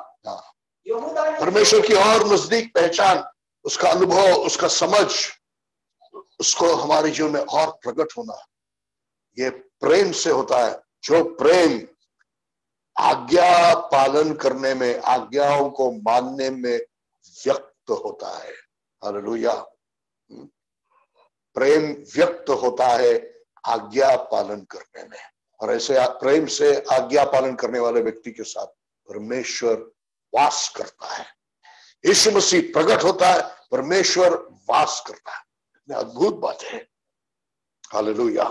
यहूदा ने परमेश्वर की और नजदीक पहचान, उसका अनुभव, उसका समझ, उसको हमारे जीवन में और प्रकट होना, ये प्रेम से होता है। जो प्रेम आज्ञा पालन करने में, आज्ञाओं को मानने में व्यक्त होता है। हालेलुया। प्रेम व्यक्त होता है आज्ञा पालन करने में, और ऐसे प्रेम से आज्ञा पालन करने वाले व्यक्ति के साथ परमेश्वर वास करता है। यीशु मसीह प्रकट होता है, परमेश्वर वास करता है। इतनी अद्भुत बात है। हालेलुया।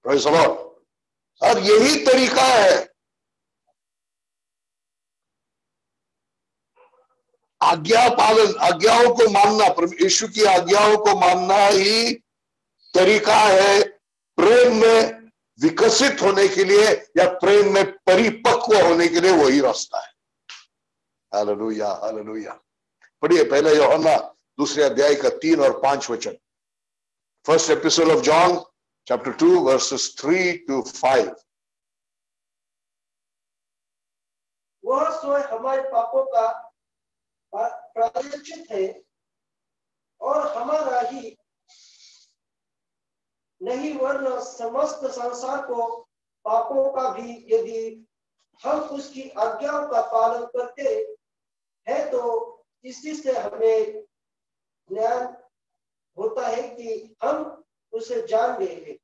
Praise the Lord. और यही तरीका है आज्ञा पालन, आज्ञाओं को मानना, यीशु की आज्ञाओं को मानना ही तरीका है प्रेम में विकसित होने के लिए, या प्रेम में परिपक्व होने के लिए वही रास्ता है। हालेलुया। हालेलुया। पढ़िए पहले यूहन्ना 2 अध्याय का 3 और 5 वचन। First episode of John chapter 2 versus 3 to 5। वह स्वयं हमारे पापों का प्रायश्चित है और हमारा ही नहीं वरन समस्त संसार को पापों का भी। यदि हम उसकी आज्ञाओं का पालन करते हैं तो इसी से हमें ज्ञान होता है कि हम उसे जान गए हैं।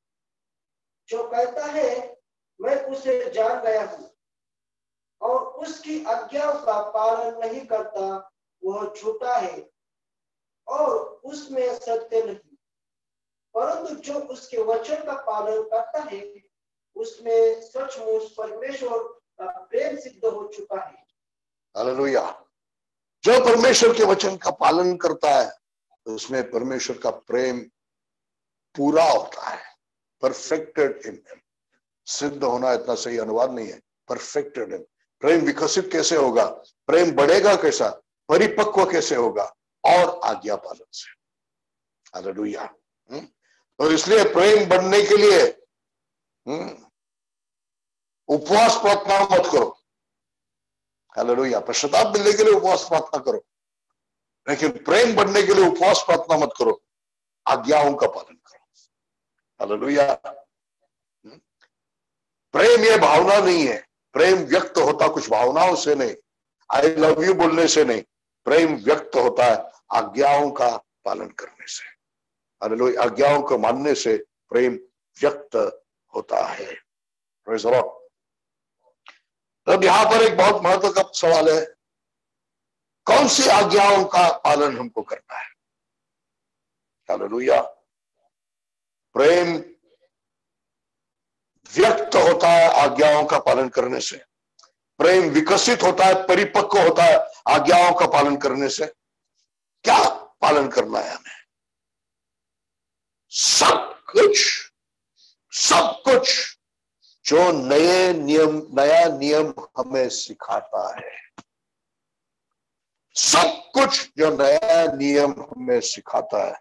जो कहता है मैं उसे जान गया हूं और उसकी आज्ञाओं का पालन नहीं करता, वह झूठा है और उसमें सत्य नहीं। परंतु जो उसके वचन का पालन करता है उसमें सचमुच परमेश्वर का प्रेम सिद्ध हो चुका है। हालेलुया। जो परमेश्वर के वचन का पालन करता है उसमें परमेश्वर का प्रेम पूरा होता है, परफेक्टेड इन हिम। सिद्ध होना इतना सही अनुवाद नहीं है, परफेक्टेड इन। प्रेम विकसित कैसे होगा, प्रेम बढ़ेगा कैसा, परिपक्व कैसे होगा, और आज्ञा पालन से। हालेलुया। तो इसलिए प्रेम बढ़ने के लिए उपवास प्रार्थना मत करो। हालेलुया। पश्चाताप मिलने के लिए उपवास प्रार्थना करो। लेकिन प्रेम बढ़ने के लिए उपवास प्रार्थना मत करो, आज्ञाओं का पालन करो। हालेलुया। प्रेम ये भावना नहीं है, प्रेम व्यक्त होता कुछ भावनाओं से नहीं, आई लव यू बोलने से नहीं, प्रेम व्यक्त होता है आज्ञाओं का पालन करने से। हालेलुया। आज्ञाओं को मानने से प्रेम व्यक्त होता है। Praise the Lord. अब यहां पर एक बहुत महत्व का सवाल है, कौन सी आज्ञाओं का पालन हमको करना है? हालेलुया। प्रेम व्यक्त होता है आज्ञाओं का पालन करने से, प्रेम विकसित होता है, परिपक्व होता है आज्ञाओं का पालन करने से। क्या पालन करना है हमें? सब कुछ जो नया नियम हमें सिखाता है, सब कुछ जो नया नियम हमें सिखाता है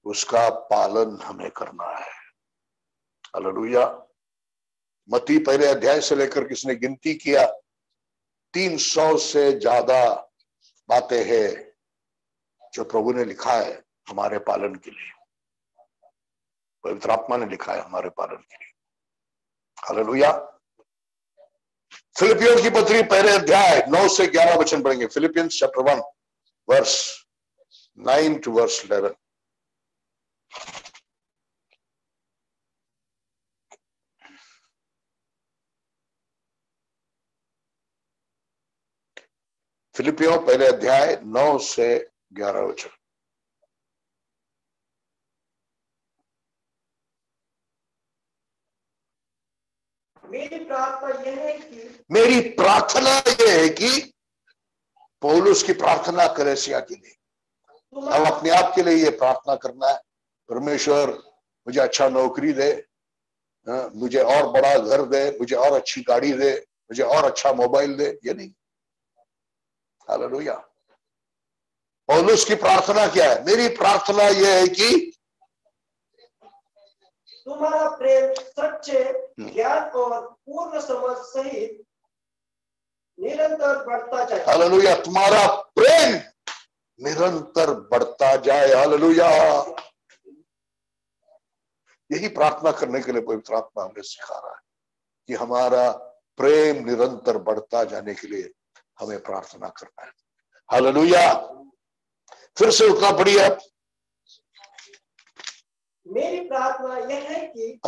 उसका पालन हमें करना है। हालेलुया। मत्ती पहले अध्याय से लेकर किसने गिनती किया, 300 से ज्यादा बातें हैं जो प्रभु ने लिखा है हमारे पालन के लिए, पवित्र आत्मा ने लिखा है हमारे पालन के लिए। हालेलुया। फिलिपियों की पत्री पहले अध्याय 9 से 11 वचन पढ़ेंगे। Philippians chapter 1 verse 9 to verse 11। फिलिपियों पहले अध्याय 9 से 11 वचन। मेरी प्रार्थना यह है कि पौलुस की प्रार्थना कलीसिया के लिए, हम अपने आप के लिए ये प्रार्थना करना है, परमेश्वर मुझे अच्छा नौकरी दे, मुझे और बड़ा घर दे, मुझे और अच्छी गाड़ी दे, मुझे और अच्छा मोबाइल दे, ये नहीं। हालेलुया। पौलुस की प्रार्थना क्या है? मेरी प्रार्थना यह है कि तुम्हारा प्रेम सच्चे ज्ञान और पूर्ण समझ सहित निरंतर बढ़ता जाए। हालेलुया। तुम्हारा प्रेम निरंतर बढ़ता जाए। हालेलुया। यही प्रार्थना करने के लिए पवित्र आत्मा हमें सिखा रहा है कि हमारा प्रेम निरंतर बढ़ता जाने के लिए हमें प्रार्थना करना है। हालेलुया। फिर से उतना पढ़िए। मेरी प्रार्थना यह है कि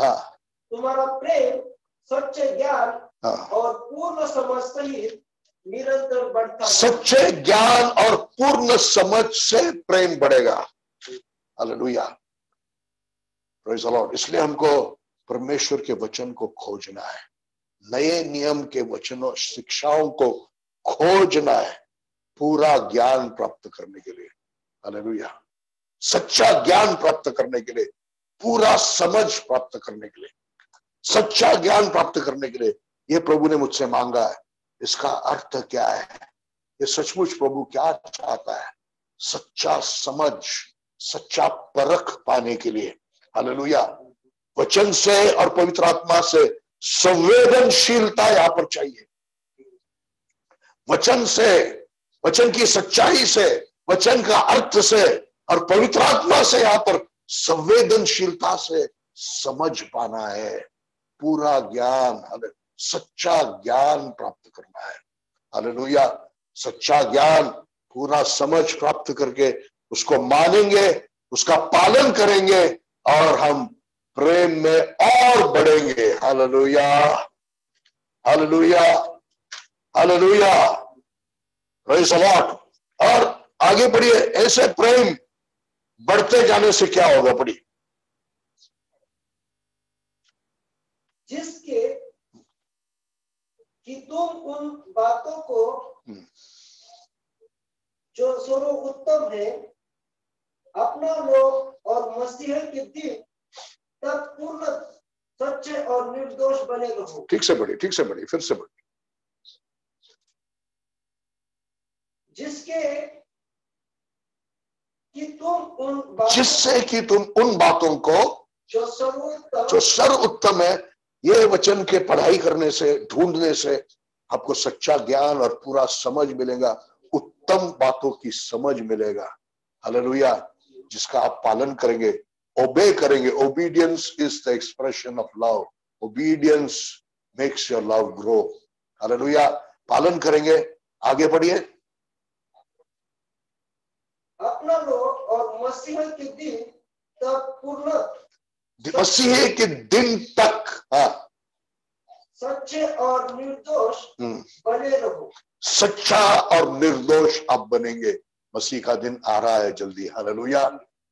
तुम्हारा प्रेम सच्चे ज्ञान और पूर्ण समझ सहित निरंतर बढ़ता। सच्चे ज्ञान और पूर्ण समझ से प्रेम बढ़ेगा। हालेलुया। Praise the Lord. इसलिए हमको परमेश्वर के वचन को खोजना है, नए नियम के वचनों शिक्षाओं को खोजना है, पूरा ज्ञान प्राप्त करने के लिए। हालेलुया। सच्चा ज्ञान प्राप्त करने के लिए, पूरा समझ प्राप्त करने के लिए, सच्चा ज्ञान प्राप्त करने के लिए ये प्रभु ने मुझसे मांगा है। इसका अर्थ क्या है? ये सचमुच प्रभु क्या चाहता है? सच्चा समझ, सच्चा परख पाने के लिए। हालेलुया। वचन से और पवित्र आत्मा से संवेदनशीलता यहां पर चाहिए। वचन से, वचन की सच्चाई से, वचन का अर्थ से और पवित्र आत्मा से यहां पर संवेदनशीलता से समझ पाना है, पूरा ज्ञान, सच्चा ज्ञान प्राप्त करना है। हालेलुया। सच्चा ज्ञान, पूरा समझ प्राप्त करके उसको मानेंगे, उसका पालन करेंगे और हम प्रेम में और बढ़ेंगे। Hallelujah. Hallelujah. Hallelujah. Praise the Lord. और आगे बढ़िए। ऐसे प्रेम बढ़ते जाने से क्या होगा? पढ़िए। जिसके कि तुम उन बातों को जो सर्वोत्तम है अपना लो और मसीह के दिन तक पूर्ण सच्चे और निर्दोष बने रहो। ठीक से बढ़िए, ठीक से बढ़िए, फिर से बढ़िए। जिससे कि तुम उन बातों को जो सर्वोत्तम है, ये वचन के पढ़ाई करने से, ढूंढने से आपको सच्चा ज्ञान और पूरा समझ मिलेगा, उत्तम बातों की समझ मिलेगा, हालेलुया, जिसका आप पालन करेंगे, ओबे करेंगे। Obedience is the expression of love, obedience makes your love grow, hallelujah. पालन करेंगे। आगे बढ़िए। अपना लो और मसीह के दिन तक पूर्ण, मसीह के दिन तक, हाँ, सच्चे और निर्दोष बने रहो। सच्चा और निर्दोष आप बनेंगे। मसीह का दिन आ रहा है जल्दी, हालेलुया।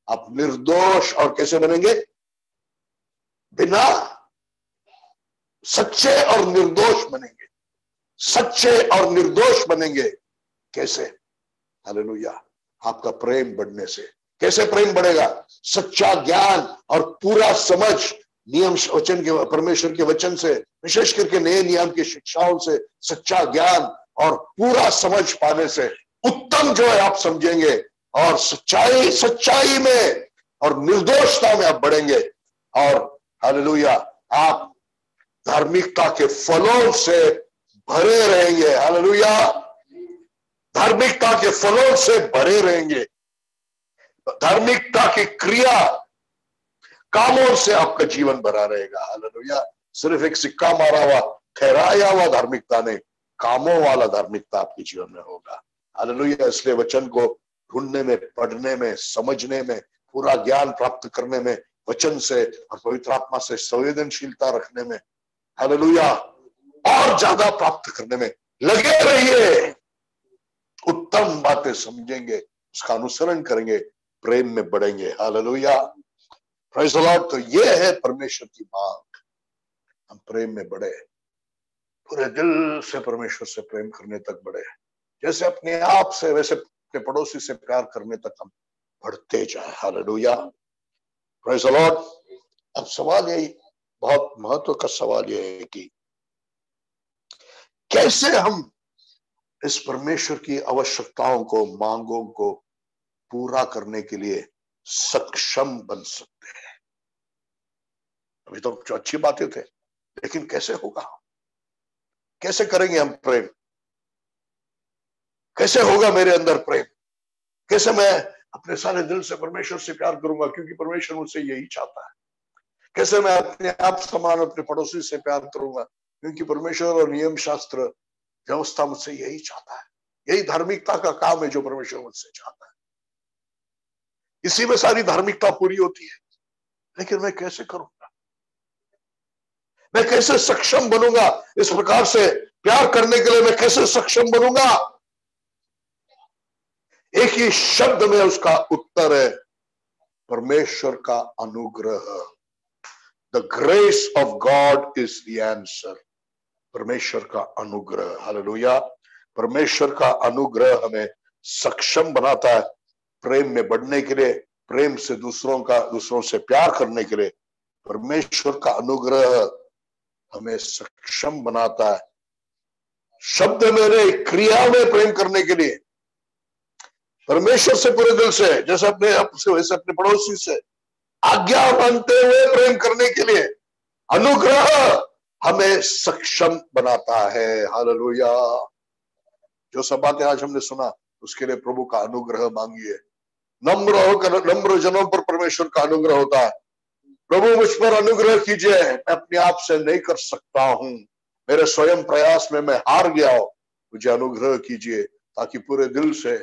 आप निर्दोष और कैसे बनेंगे? बिना, सच्चे और निर्दोष बनेंगे। सच्चे और निर्दोष बनेंगे कैसे? हालेलुया, आपका प्रेम बढ़ने से। कैसे प्रेम बढ़ेगा? सच्चा ज्ञान और पूरा समझ, नियम वचन के, परमेश्वर के वचन से, विशेष करके नए नियम की शिक्षाओं से सच्चा ज्ञान और पूरा समझ पाने से उत्तम जो है आप समझेंगे, और सच्चाई में और निर्दोषता में आप बढ़ेंगे। और हालेलुया, आप धार्मिकता के फलों से भरे रहेंगे, हालेलुया, धार्मिकता के फलों से भरे रहेंगे। धार्मिकता की क्रिया, कामों से आपका जीवन भरा रहेगा, हालेलुया। सिर्फ एक सिक्का मारा हुआ, ठहराया हुआ धार्मिकता नहीं, कामों वाला धार्मिकता आपके जीवन में होगा, हालेलुया। इसलिए वचन को ढूंढने में, पढ़ने में, समझने में, पूरा ज्ञान प्राप्त करने में, वचन से और पवित्र आत्मा से संवेदनशीलता रखने में, हालेलुया, और ज्यादा प्राप्त करने में लगे रहिए। उत्तम बातें समझेंगे, उसका अनुसरण करेंगे, प्रेम में बढ़ेंगे, हालेलुया, प्रेज़ द लॉर्ड। तो ये है परमेश्वर की मांग, हम प्रेम में बढ़े, पूरे दिल से परमेश्वर से प्रेम करने तक बढ़े, जैसे अपने आप से वैसे अपने पड़ोसी से प्यार करने तक हम बढ़ते जाए, हालेलुया, प्रेज़ द लॉर्ड। अब सवाल यही, बहुत महत्व का सवाल यह है कि कैसे हम इस परमेश्वर की आवश्यकताओं को, मांगों को पूरा करने के लिए सक्षम बन सकते हैं। अभी तो जो अच्छी बातें थे, लेकिन कैसे होगा? कैसे करेंगे हम प्रेम? कैसे होगा मेरे अंदर प्रेम? कैसे मैं अपने सारे दिल से परमेश्वर से प्यार करूंगा, क्योंकि परमेश्वर मुझसे यही चाहता है? कैसे मैं अपने आप समान अपने पड़ोसी से प्यार करूंगा, क्योंकि परमेश्वर और नियम शास्त्र व्यवस्था मुझसे यही चाहता है। यही धार्मिकता का काम है जो परमेश्वर मुझसे चाहता है। इसी में सारी धार्मिकता पूरी होती है। लेकिन मैं कैसे करूंगा? मैं कैसे सक्षम बनूंगा इस प्रकार से प्यार करने के लिए? मैं कैसे सक्षम बनूंगा? एक ही शब्द में उसका उत्तर है, परमेश्वर का अनुग्रह। The grace of God is the answer. परमेश्वर का अनुग्रह, हालेलुया। परमेश्वर का अनुग्रह हमें सक्षम बनाता है प्रेम में बढ़ने के लिए, प्रेम से दूसरों से प्यार करने के लिए। परमेश्वर का अनुग्रह हमें सक्षम बनाता है शब्द में नहीं, क्रिया में प्रेम करने के लिए। परमेश्वर से पूरे दिल से, जैसे अपने आप से वैसे अपने पड़ोसी से आज्ञा मानते हुए प्रेम करने के लिए अनुग्रह हमें सक्षम बनाता है, हालेलुया। जो सब बातें आज हमने सुना, उसके लिए प्रभु का अनुग्रह मांगिए। नम्र होकर, नम्र जनों पर परमेश्वर का अनुग्रह होता है। प्रभु मुझ पर अनुग्रह कीजिए, मैं अपने आप से नहीं कर सकता हूं, मेरे स्वयं प्रयास में मैं हार गया हूं, मुझे अनुग्रह कीजिए ताकि पूरे दिल से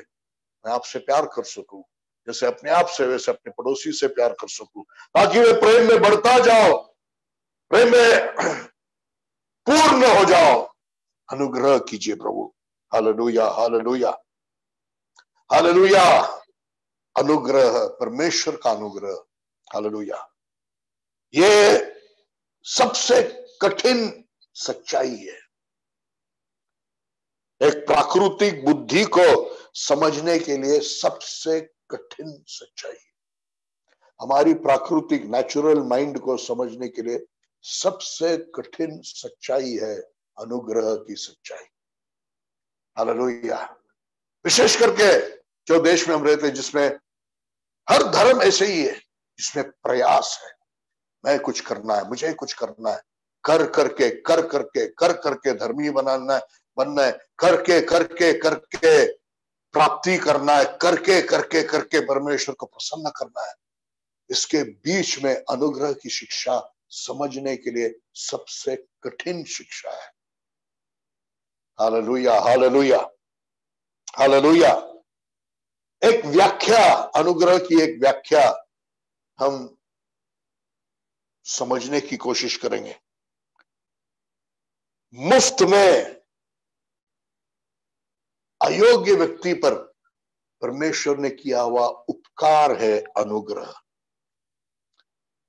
मैं आपसे प्यार कर सकूं, जैसे अपने आप से वैसे अपने पड़ोसी से प्यार कर सकूं, ताकि मैं प्रेम में बढ़ता जाओ, प्रेम में पूर्ण हो जाओ। अनुग्रह कीजिए प्रभु, हालेलुया, हालेलुया, हालेलुया। अनुग्रह, परमेश्वर का अनुग्रह, हालेलुया, ये सबसे कठिन सच्चाई है। एक प्राकृतिक बुद्धि को समझने के लिए सबसे कठिन सच्चाई, हमारी प्राकृतिक नेचुरल माइंड को समझने के लिए सबसे कठिन सच्चाई है अनुग्रह की सच्चाई, हालेलुया। विशेष करके जो देश में हम रहते हैं, जिसमें हर धर्म ऐसे ही है, जिसमें प्रयास है, मैं कुछ करना है, मुझे कुछ करना है, कर करके धर्मी बनना है, करके प्राप्ति करना है, करके करके करके परमेश्वर को प्रसन्न करना है, इसके बीच में अनुग्रह की शिक्षा समझने के लिए सबसे कठिन शिक्षा है। Hallelujah, hallelujah, hallelujah. एक व्याख्या, अनुग्रह की एक व्याख्या हम समझने की कोशिश करेंगे। मुफ्त में अयोग्य व्यक्ति पर परमेश्वर ने किया हुआ उपकार है अनुग्रह।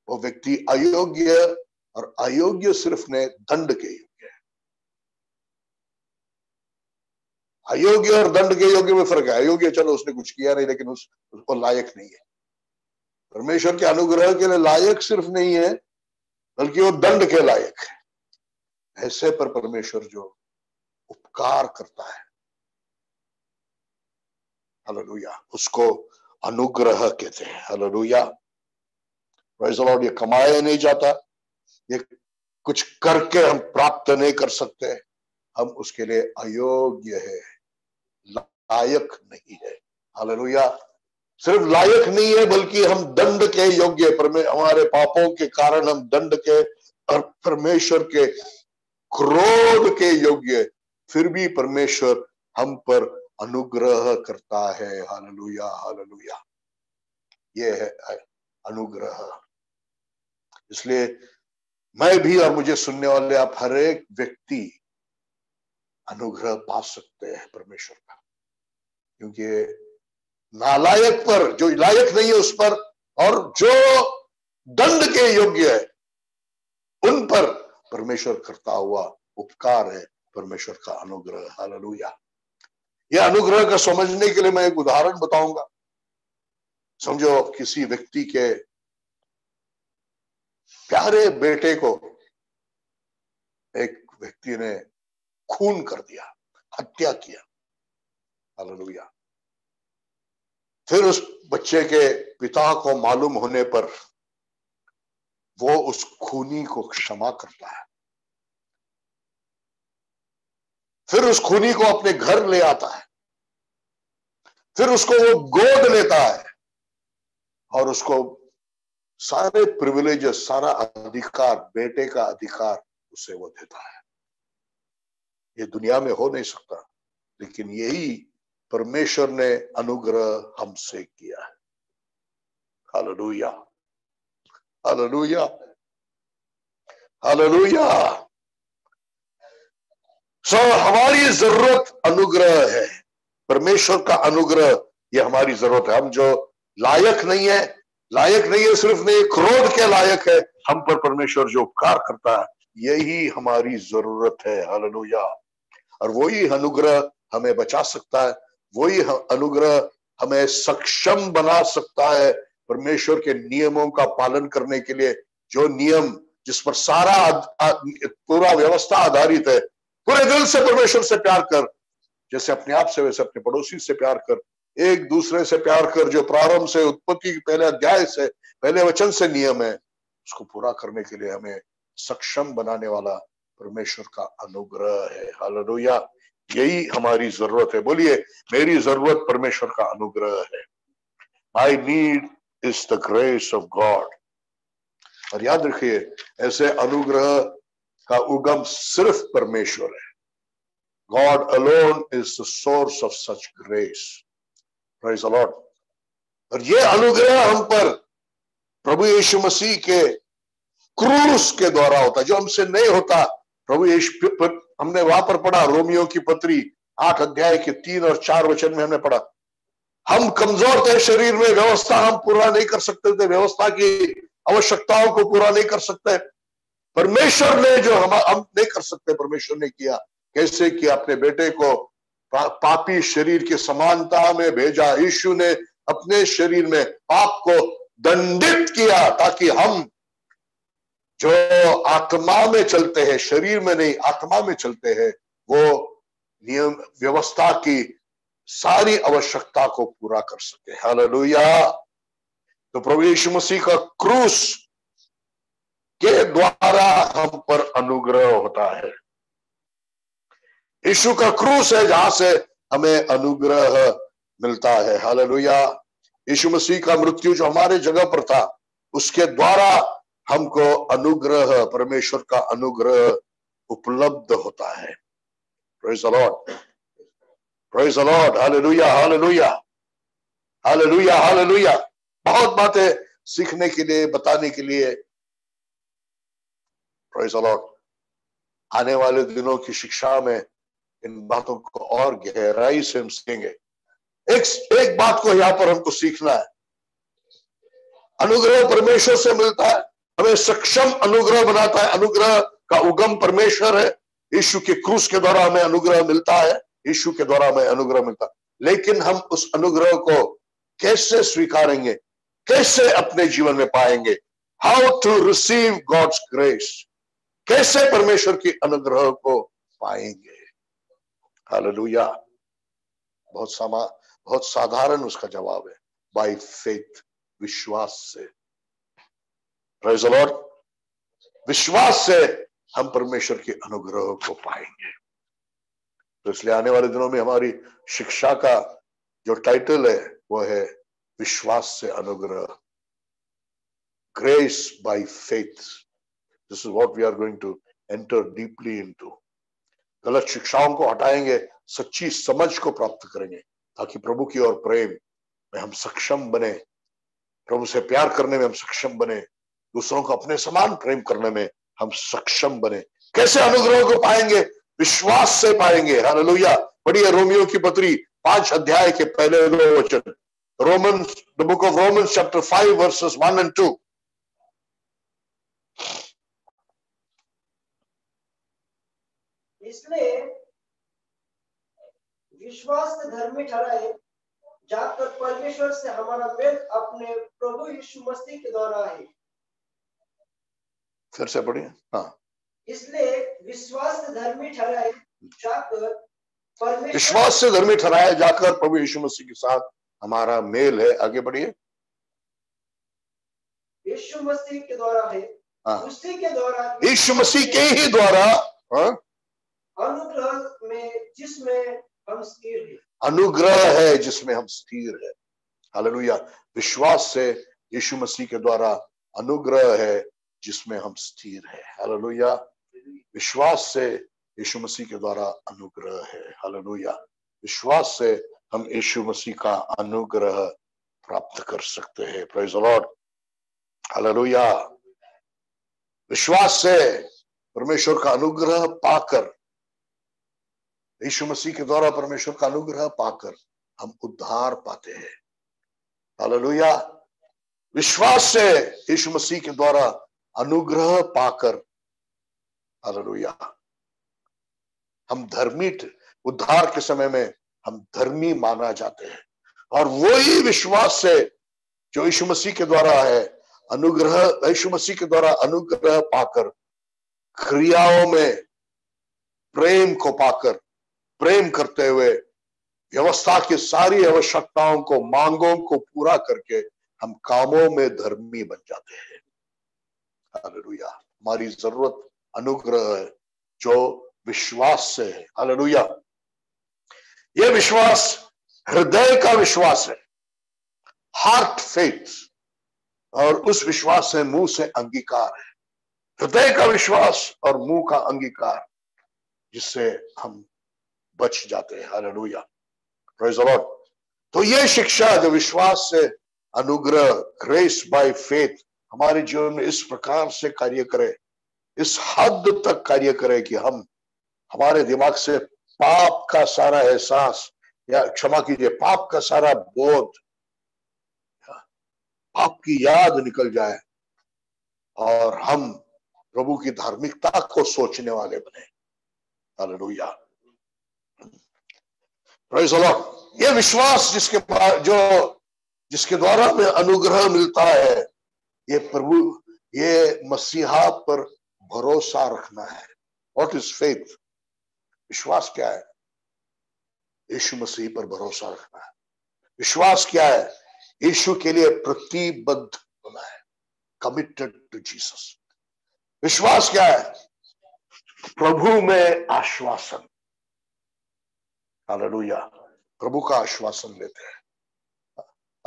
वो व्यक्ति अयोग्य और अयोग्य सिर्फ ने दंड के योग्य है। अयोग्य और दंड के योग्य में फर्क है। अयोग्य चलो उसने कुछ किया नहीं, लेकिन उसको लायक नहीं है। परमेश्वर के अनुग्रह के लिए लायक सिर्फ नहीं है, बल्कि वो दंड के लायक है। ऐसे पर परमेश्वर जो उपकार करता है, हालेलुया, उसको अनुग्रह कहते हैं। Hallelujah, praise the Lord. ये कमाया नहीं जाता, ये कुछ करके हम प्राप्त नहीं कर सकते, हम उसके लिए अयोग्य है, लायक नहीं है। हालेलुया, सिर्फ लायक नहीं है बल्कि हम दंड के योग्य, हमारे पापों के कारण हम दंड के और परमेश्वर के क्रोध के योग्य, फिर भी परमेश्वर हम पर अनुग्रह करता है। हालेलुया, हालेलुया, ये है अनुग्रह। इसलिए मैं भी और मुझे सुनने वाले आप हर एक व्यक्ति अनुग्रह पा सकते हैं परमेश्वर का, क्योंकि नालायक पर, जो लायक नहीं है उस पर, और जो दंड के योग्य है उन पर परमेश्वर करता हुआ उपकार है परमेश्वर का अनुग्रह। हालेलुया। यह अनुग्रह का समझने के लिए मैं एक उदाहरण बताऊंगा। समझो किसी व्यक्ति के प्यारे बेटे को एक व्यक्ति ने खून कर दिया, हत्या किया। हालेलुया। फिर उस बच्चे के पिता को मालूम होने पर वो उस खूनी को क्षमा करता है, फिर उस खूनी को अपने घर ले आता है, फिर उसको वो गोद लेता है और उसको सारे प्रिविलेजेस, सारा अधिकार, बेटे का अधिकार उसे वो देता है। ये दुनिया में हो नहीं सकता, लेकिन यही परमेश्वर ने अनुग्रह हमसे किया है। Hallelujah, hallelujah, hallelujah. हमारी जरूरत अनुग्रह है, परमेश्वर का अनुग्रह, ये हमारी जरूरत है। हम जो लायक नहीं है, लायक नहीं है सिर्फ नहीं, क्रोध के लायक है, हम पर परमेश्वर जो उपकार करता है, यही हमारी जरूरत है। हालेलुया। और वही अनुग्रह हमें बचा सकता है, वही अनुग्रह हमें सक्षम बना सकता है परमेश्वर के नियमों का पालन करने के लिए। जो नियम जिस पर सारा पूरा व्यवस्था आधारित है, पूरे दिल से परमेश्वर से प्यार कर, जैसे अपने आप से वैसे अपने पड़ोसी से प्यार कर, एक दूसरे से प्यार कर, जो प्रारंभ से, उत्पत्ति के पहले अध्याय से, पहले वचन से नियम है, उसको पूरा करने के लिए हमें सक्षम बनाने वाला परमेश्वर का अनुग्रह है। हालेलुया, यही हमारी जरूरत है। बोलिए, मेरी जरूरत परमेश्वर का अनुग्रह है। माई need is the grace of God. और याद रखिए, ऐसे अनुग्रह का उगम सिर्फ परमेश्वर है। God alone is the source of such grace. Praise the Lord. और ये अनुग्रह हम पर प्रभु यीशु मसीह के क्रूस के द्वारा होता है, जो हमसे नहीं होता। प्रभु यीशु, हमने वहां पर पढ़ा, रोमियो की पत्री 8 अध्याय के 3 और 4 वचन में हमने पढ़ा, हम कमजोर थे शरीर में, व्यवस्था हम पूरा नहीं कर सकते थे, व्यवस्था की आवश्यकताओं को पूरा नहीं कर सकते। परमेश्वर ने जो हम नहीं कर सकते, परमेश्वर ने किया। कैसे किया? अपने बेटे को पापी शरीर की समानता में भेजा। यीशु ने अपने शरीर में पाप को दंडित किया, ताकि हम जो आत्मा में चलते हैं, शरीर में नहीं आत्मा में चलते हैं, वो नियम व्यवस्था की सारी आवश्यकता को पूरा कर सके। हालेलुया। तो प्रभु यीशु मसीह का क्रूस के द्वारा हम पर अनुग्रह होता है। यीशु का क्रूस है जहां से हमें अनुग्रह मिलता है। हालेलुया। यीशु मसीह का मृत्यु जो हमारे जगह पर था, उसके द्वारा हमको अनुग्रह, परमेश्वर का अनुग्रह उपलब्ध होता है। Praise the Lord, praise the Lord. Hallelujah, hallelujah, hallelujah, hallelujah. बहुत बातें सीखने के लिए, बताने के लिए। Praise the Lord. आने वाले दिनों की शिक्षा में इन बातों को और गहराई से हम सीखेंगे। एक बात को यहां पर हमको सीखना है, अनुग्रह परमेश्वर से मिलता है, हमें सक्षम अनुग्रह बनाता है। अनुग्रह का उगम परमेश्वर है। यीशु के क्रूस के द्वारा हमें अनुग्रह मिलता है, यीशु के द्वारा हमें अनुग्रह मिलता है। लेकिन हम उस अनुग्रह को कैसे स्वीकारेंगे, कैसे अपने जीवन में पाएंगे? How to receive God's grace, कैसे परमेश्वर की अनुग्रह को पाएंगे? हालेलुया। बहुत साधारण उसका जवाब है, बाय फेथ, विश्वास से। Praise the Lord. विश्वास से हम परमेश्वर के अनुग्रह को पाएंगे। तो इसलिए आने वाले दिनों में हमारी शिक्षा का जो टाइटल है वो है विश्वास से अनुग्रह, grace by faith. This is what we are going to enter deeply into. गलत शिक्षाओं को हटाएंगे, सच्ची समझ को प्राप्त करेंगे, ताकि प्रभु की ओर प्रेम में हम सक्षम बने, प्रभु से प्यार करने में हम सक्षम बने, दूसरों को अपने समान प्रेम करने में हम सक्षम बने। कैसे अनुग्रह को पाएंगे? विश्वास से पाएंगे। हालेलुया। पढ़िए रोमियो की पत्री 5 अध्याय के पहले 2 वचन। Romans, the book of Romans chapter 5 versus 1 and 2। इसलिए विश्वास से धर्मी ठहराए जाकर परमेश्वर से हमारा मेल अपने प्रभु यीशु मसीह के द्वारा है। फिर से पढ़िए। हाँ, इसलिए विश्वास से धर्मी ठहराए जाकर परमेश्वर, विश्वास से धर्मी ठहराया जाकर प्रभु यीशु मसीह के साथ हमारा मेल है। आगे बढ़िए। यीशु मसीह के द्वारा है। हाँ, उसी के द्वारा, यीशु मसीह के ही द्वारा, हाँ, अनुग्रह में जिसमें हम स्थिर हैं। अनुग्रह है जिसमें हम स्थिर है। हालेलुया। विश्वास से यीशु मसीह के द्वारा अनुग्रह है जिसमें हम स्थिर है। हालेलुया। विश्वास से यीशु मसीह के द्वारा अनुग्रह है। हालेलुया। विश्वास से हम यीशु मसीह का अनुग्रह प्राप्त कर सकते हैं। Praise the Lord. हालेलुया। विश्वास से परमेश्वर का अनुग्रह पाकर, यीशु मसीह के द्वारा परमेश्वर का अनुग्रह पाकर हम उद्धार पाते हैं। हालेलुया। विश्वास से यीशु मसीह के द्वारा अनुग्रह पाकर, हालेलुया, हम धर्मी, उद्धार के समय में हम धर्मी माना जाते हैं। और वही विश्वास से जो यीशु मसीह के द्वारा है, अनुग्रह, यीशु मसीह के द्वारा अनुग्रह पाकर क्रियाओं में प्रेम को पाकर, प्रेम करते हुए व्यवस्था की सारी आवश्यकताओं को, मांगों को पूरा करके हम कामों में धर्मी बन जाते हैं। हालेलुया। हमारी जरूरत अनुग्रह है जो विश्वास से है। हालेलुया। यह विश्वास हृदय का विश्वास है, हार्ट फेथ, और उस विश्वास से मुंह से अंगीकार है। हृदय का विश्वास और मुंह का अंगीकार, जिससे हम बच जाते हैं। हालेलुया। Praise the Lord. तो यह शिक्षा जो विश्वास से अनुग्रह, ग्रेस बाय फेथ, हमारे जीवन में इस प्रकार से कार्य करे, इस हद तक कार्य करे कि हम, हमारे दिमाग से पाप का सारा एहसास, या क्षमा कीजिए, पाप का सारा बोध, पाप की याद निकल जाए और हम प्रभु की धार्मिकता को सोचने वाले बने। हालेलुया। Praise the Lord. ये विश्वास जिसके द्वारा हमें अनुग्रह मिलता है, ये प्रभु, ये मसीहा पर भरोसा रखना है। What is faith? विश्वास क्या है? यीशु मसीह पर भरोसा रखना है। विश्वास क्या है? यीशु के लिए प्रतिबद्ध होना है, कमिटेड टू जीसस। विश्वास क्या है? प्रभु में आश्वासन। हालेलुया। प्रभु का आश्वासन लेते हैं।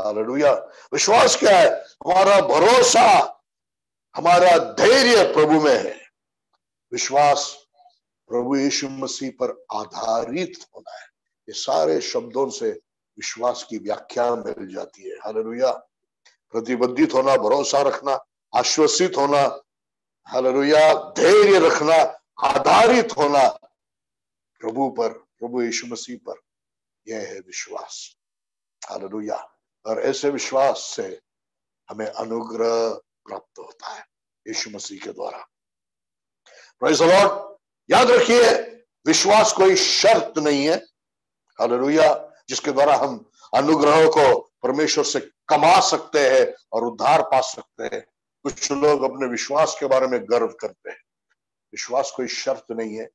हालेलुया। विश्वास क्या है? हमारा भरोसा, हमारा धैर्य प्रभु में है। विश्वास प्रभु यीशु मसीह पर आधारित होना है। ये सारे शब्दों से विश्वास की व्याख्या मिल जाती है। हालेलुया। प्रतिबद्धित होना, भरोसा रखना, आश्वसित होना, हालेलुया, धैर्य रखना, आधारित होना प्रभु पर, प्रभु यीशु मसीह पर, यह है विश्वास। हालेलुया। और ऐसे विश्वास से हमें अनुग्रह प्राप्त होता है यीशु मसीह के द्वारा। Praise the Lord. याद रखिए, विश्वास कोई शर्त नहीं है। हालेलुया। जिसके द्वारा हम अनुग्रह को परमेश्वर से कमा सकते हैं और उद्धार पा सकते हैं। कुछ लोग अपने विश्वास के बारे में गर्व करते हैं। विश्वास कोई शर्त नहीं है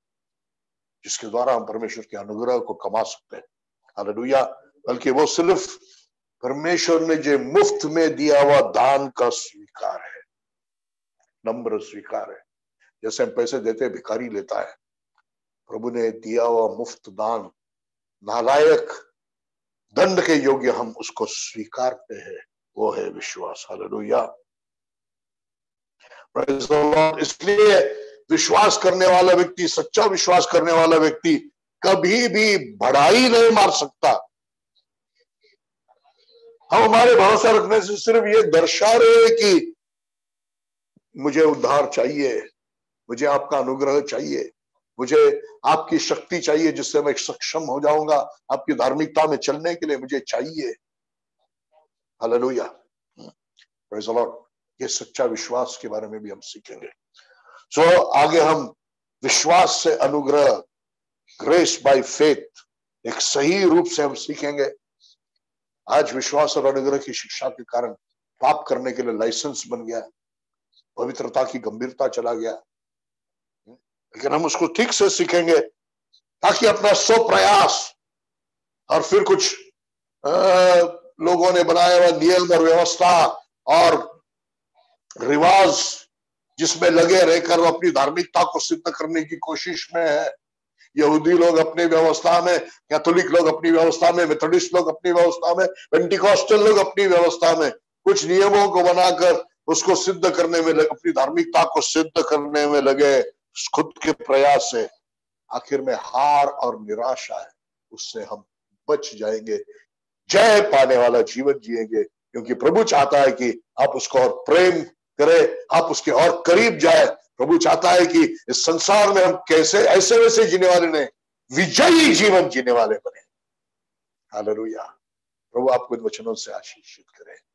जिसके द्वारा हम परमेश्वर के अनुग्रह को कमा सकते हैं। हालेलुया। बल्कि वो सिर्फ परमेश्वर ने जो मुफ्त में दिया हुआ दान का स्वीकार है, नम्र स्वीकार है। जैसे हम पैसे देते भिखारी लेता है, प्रभु ने दिया हुआ मुफ्त दान, नालायक, दंड के योग्य हम उसको स्वीकारते हैं, वो है विश्वास। हालेलुया। इसलिए विश्वास करने वाला व्यक्ति, सच्चा विश्वास करने वाला व्यक्ति कभी भी बढ़ाई नहीं मार सकता। हम हमारे भरोसा रखने से सिर्फ ये दर्शा रहे हैं कि मुझे उद्धार चाहिए, मुझे आपका अनुग्रह चाहिए, मुझे आपकी शक्ति चाहिए जिससे मैं सक्षम हो जाऊंगा आपकी धार्मिकता में चलने के लिए, मुझे चाहिए। हालेलुया। Praise the Lord. ये सच्चा विश्वास के बारे में भी हम सीखेंगे। सो आगे हम विश्वास से अनुग्रह, ग्रेस बाय फेथ, एक सही रूप से हम सीखेंगे। आज विश्वास और अनुग्रह की शिक्षा के कारण पाप करने के लिए लाइसेंस बन गया, पवित्रता की गंभीरता चला गया। लेकिन हम उसको ठीक से सीखेंगे ताकि अपना स्व प्रयास और फिर कुछ लोगों ने बनाया हुआ नियम और व्यवस्था और रिवाज जिसमें लगे रहकर वो अपनी धार्मिकता को सिद्ध करने की कोशिश में है। यहूदी लोग अपनी व्यवस्था में, कैथोलिक लोग अपनी व्यवस्था में, मेथोडिस्ट लोग अपनी व्यवस्था में, पेंटिकॉस्टल लोग अपनी व्यवस्था में कुछ नियमों को बनाकर उसको सिद्ध करने में लगे, अपनी धार्मिकता को सिद्ध करने में लगे खुद के प्रयास से। आखिर में हार और निराशा है, उससे हम बच जाएंगे, जय पाने वाला जीवन जिएंगे। क्योंकि प्रभु चाहता है कि आप उसको और प्रेम करें, आप उसके और करीब जाए। प्रभु चाहता है कि इस संसार में हम कैसे ऐसे वैसे जीने वाले नहीं, विजयी जीवन जीने वाले बने। हालेलुया। प्रभु आपको इन वचनों से आशीषित करे।